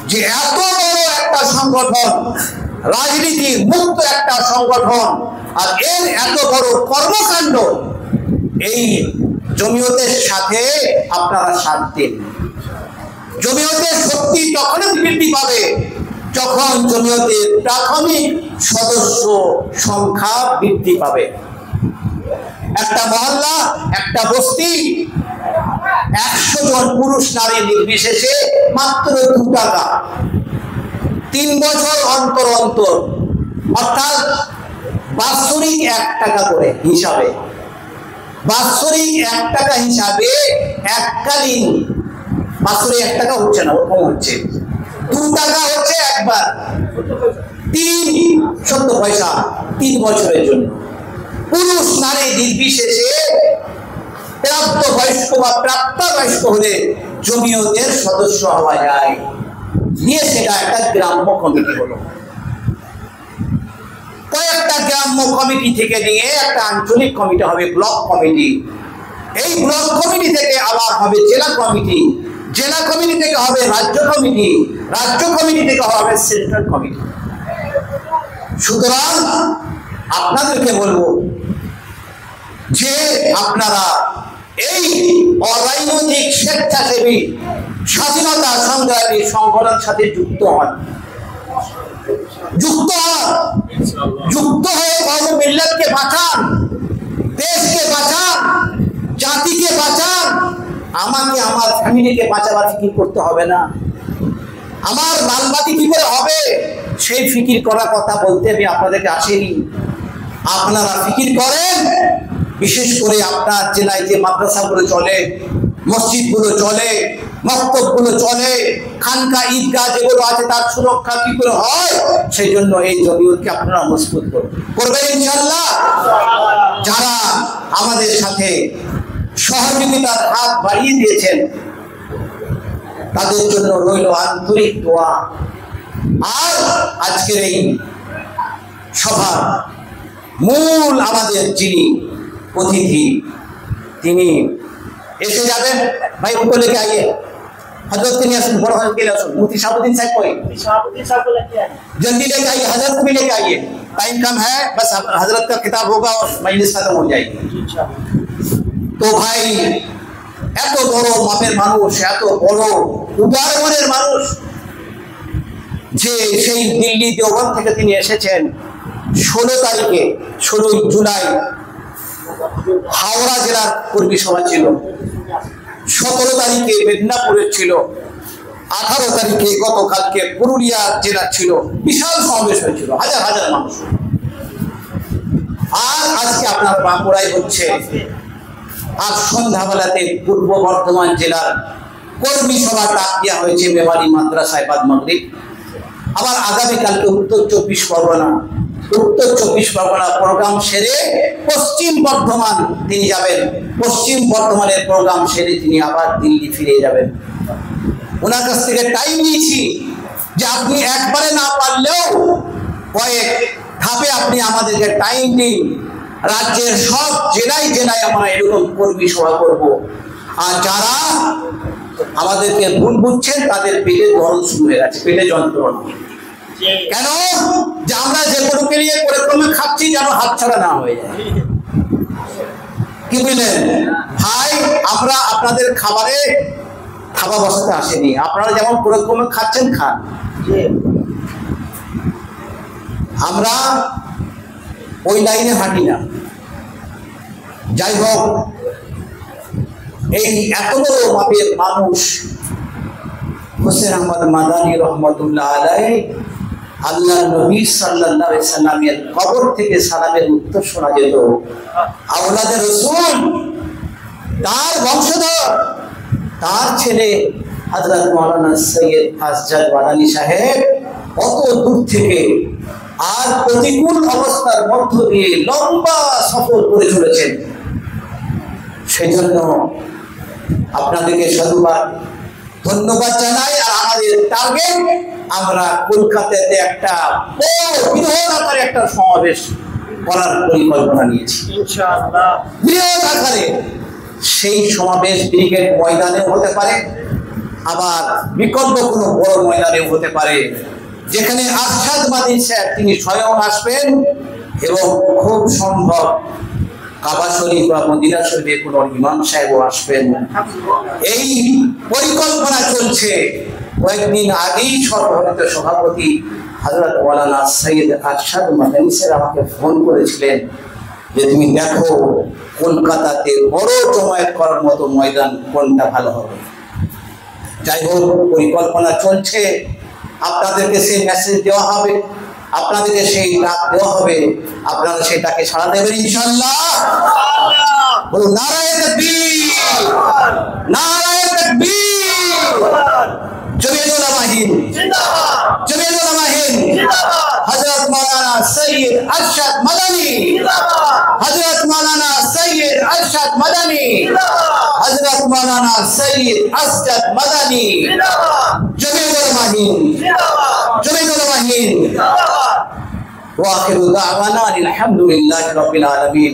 যে এত বড় একটা সংগঠন, রাজনীতি মুক্ত একটা সংগঠন, আর এর এত বড় কর্মকাণ্ড, এই জমিয়তের সাথে আপনারা সাথ দিন। জমিয়তের শক্তি তখনই বৃদ্ধি পাবে যখন জমিয়তের প্রাথমিক সদস্য সংখ্যা বৃদ্ধি পাবে। একটা মহল্লা, একটা বস্তি 100 জন পুরুষ নারী নির্বিশেষে মাত্র 2 টাকা, 3 বছর অন্তর অন্তর, অর্থাৎ বাৎসরিক 1 টাকা করে হিসাবে, বাৎসরিক 1 টাকা হিসাবে এককালীন, বাৎসরিক 1 টাকা হচ্ছে না, ওরকম হচ্ছে 2 টাকা হচ্ছে একবার, 70 পয়সা 3 বছরের জন্য। পুরুষ নারী নির্বিশেষে প্রাপ্তবয়স্ক বা প্রাপ্তবয়স্ক হলে জমিয়তের সদস্য হওয়া যায়। নিয়ে সেটা একটা গ্রাম্য কমিটি হলো। কয়েকটা গ্রাম্য কমিটি থেকে নিয়ে একটা আঞ্চলিক কমিটি হবে, ব্লক কমিটি। এই ব্লক কমিটি থেকে আবার হবে জেলা কমিটি, জেলা কমিটি থেকে হবে রাজ্য কমিটি, রাজ্য কমিটি থেকে হবে সেন্ট্রাল কমিটি। সুতরাং আপনাদেরকে বলবো যে আপনারা এই অরাজনৈতিক স্বেচ্ছাসেবী স্বাধীনতা সংগ্রামী সংগঠনের সাথে যুক্ত হন, যুক্ত হন, যুক্ত হয়ে কওম মিল্লাতকে বাঁচান, দেশকে বাঁচান, জাতিকে বাঁচান। আমাকে আমার ফ্যামিলিকে বাঁচাবার ফিকির করতে হবে না, আমার লালবাতি কি করে হবে সেই ফিকির করার কথা বলতে আমি আপনাদেরকে আসেনি। আপনারা ফিকির করেন, বিশেষ করে আপনার জেলায় যে মাদ্রাসাগুলো চলে, মসজিদগুলো চলে, মক্তবগুলো চলে, খানকা ঈদগাহ যেগুলো আছে তার সুরক্ষা কি করে হয়, সেই জন্য এই জমিয়তকে আপনারা মজবুত করবেন ইনশাআল্লাহ। যারা আমাদের সাথে সহযোগিতার হাত বাড়িয়ে দিয়েছেন তাদের জন্য রইল আন্তরিক দোয়া। আর আজকের এই সভার মূল আমাদের যিনি অতিথি তিনি এসে যাবেন। ভাই উनको लेके आइए, हजरत के लिए बड़ हजरत के लिए मुफ्ती शाहबुद्दीन साहब कोई जल्दी लेके आइए, हजरत को भी लेके आइए, टाइम कम है, बस हजरत का किताब होगा और मजलिस खत्म हो जाएगी। तो भाई এত বড় মাপের মানুষ, এত বড় উদার মনের মানুষ যে সেই দিল্লি দেওবন্দ থেকে তিনি এসেছেন 16 তারিখে, 16 জুলাই হাওড়া জেলার কর্মী সভা ছিল, 17 তারিখে মেদিনীপুরের ছিল, 18 তারিখে গতকালকে পুরুলিয়া জেলার ছিল। বিশাল সমাবেশ হয়েছিল, হাজার হাজার মানুষ। আর আজকে আপনার বাঁকুড়ায় হচ্ছে, আর সন্ধ্যাবেলাতে পূর্ব বর্ধমান জেলার কর্মী সভা ডাক দেওয়া হয়েছে মেমারি মাদ্রাসায় বাদ মাগরিব। আবার আগামীকালকে উত্তর 24 পরগনা, উত্তর 24 পরগনা প্রোগ্রাম সেরে পশ্চিম বর্ধমান তিনি যাবেন, পশ্চিম বর্ধমানের প্রোগ্রাম সেরে তিনি আবার দিল্লি ফিরে যাবেন। ওনার কাছ থেকে টাইম নিয়েছি যে আপনি একবারে না পারলেও কয়েক ধাপে আপনি আমাদেরকে টাইম দিন। রাজ্যের সব জেলায় জেলায় আমরা এরকম কর্মী সভা করব। আর যারা আমাদেরকে ভুল বুঝছেন তাদের পেটে দরদ শুরু হয়ে গেছে, পেটে যন্ত্রণা। কেন? যে আমরা যে কোনোকে নিয়ে পরিক্রমে খাচ্ছি যেন হাতছাড়া না হয়ে যায়। কি বুঝলেন ভাই? আমরা আপনাদের খাবারে থাবা বসাতে আসেনি, আপনারা যেমন পরিক্রমে খাচ্ছেন খান। আমরা ওই লাইনে হাঁটি না। যাই হোক, এই এত বড় মাপের মানুষ হোসেন আহমদ মাদানী রহমতুল্লাহ আলাইহি, আল্লাহ নবী সাল্লাল্লাহু আলাইহি সাল্লামের কবর থেকে সালামের উত্তর শোনা যেত। আওলাদে রাসূল, তার বংশধর, তার ছেলে হযরত মাওলানা সৈয়দ আসজাদ মাদানী সাহেব কত দূর থেকে আর প্রতিকূল অবস্থার মধ্য দিয়ে লম্বা সফর করে চলেছেন। সেই জন্য আপনাদেরকে সাধুবাদ ধন্যবাদ জানাই। আর আমাদের টার্গেট, আমরা কলকাতাতে একটা বৃহৎ আকারে একটা সমাবেশ করার পরিকল্পনা নিয়েছি ইনশাআল্লাহ, বৃহৎ আকারে। সেই সমাবেশ ব্রিগেড ময়দানেও হতে পারে, আবার বিকল্প কোনো বড় ময়দানেও হতে পারে, যেখানে আরশাদ মাদানী সাহেব তিনি স্বয়ং আসবেন এবং খুব সম্ভব কাবা শরীফ বা মদিনা শরীফে কোনো ইমাম সাহেবও আসবেন। এই পরিকল্পনা চলছে। কয়েকদিন আগেই সর্বভারত সভাপতি হযরত মাওলানা সৈয়দ আরশাদ মাদানী সাহেব আমাকে ফোন করেছিলেন যে তুমি দেখো কলকাতাতে বড় জমায়েত করার মতো ময়দান কোনটা ভালো হবে। যাই হোক, পরিকল্পনা চলছে। আপনাদেরকে সেই মেসেজ দেওয়া হবে, আপনাদেরকে সেই ডাক দেওয়া হবে, আপনারা সেটাকে সাড়া দেবেন ইনশাআল্লাহ। বলুন নারায়ে তাকবীর, নারায়ে তাকবীর। জমিয়তুল উলামা হিন্দ জিন্দাবাদ, জমিয়তুল উলামা হিন্দ জিন্দাবাদ। হযরত মাওলানা সৈয়দ আরশাদ মাদানী জিন্দাবাদ, হযরত মাওলানা সৈয়দ আরশাদ মাদানী জিন্দাবাদ, হযরত মাওলানা সৈয়দ আসজাদ মাদানী জিন্দাবাদ। জমিয়তুল উলামা হিন্দ জিন্দাবাদ, জমিয়তুল উলামা হিন্দ জিন্দাবাদ। ওয়া আখিরু দাওয়ানা আলহামদুলিল্লাহি রাব্বিল আলামিন।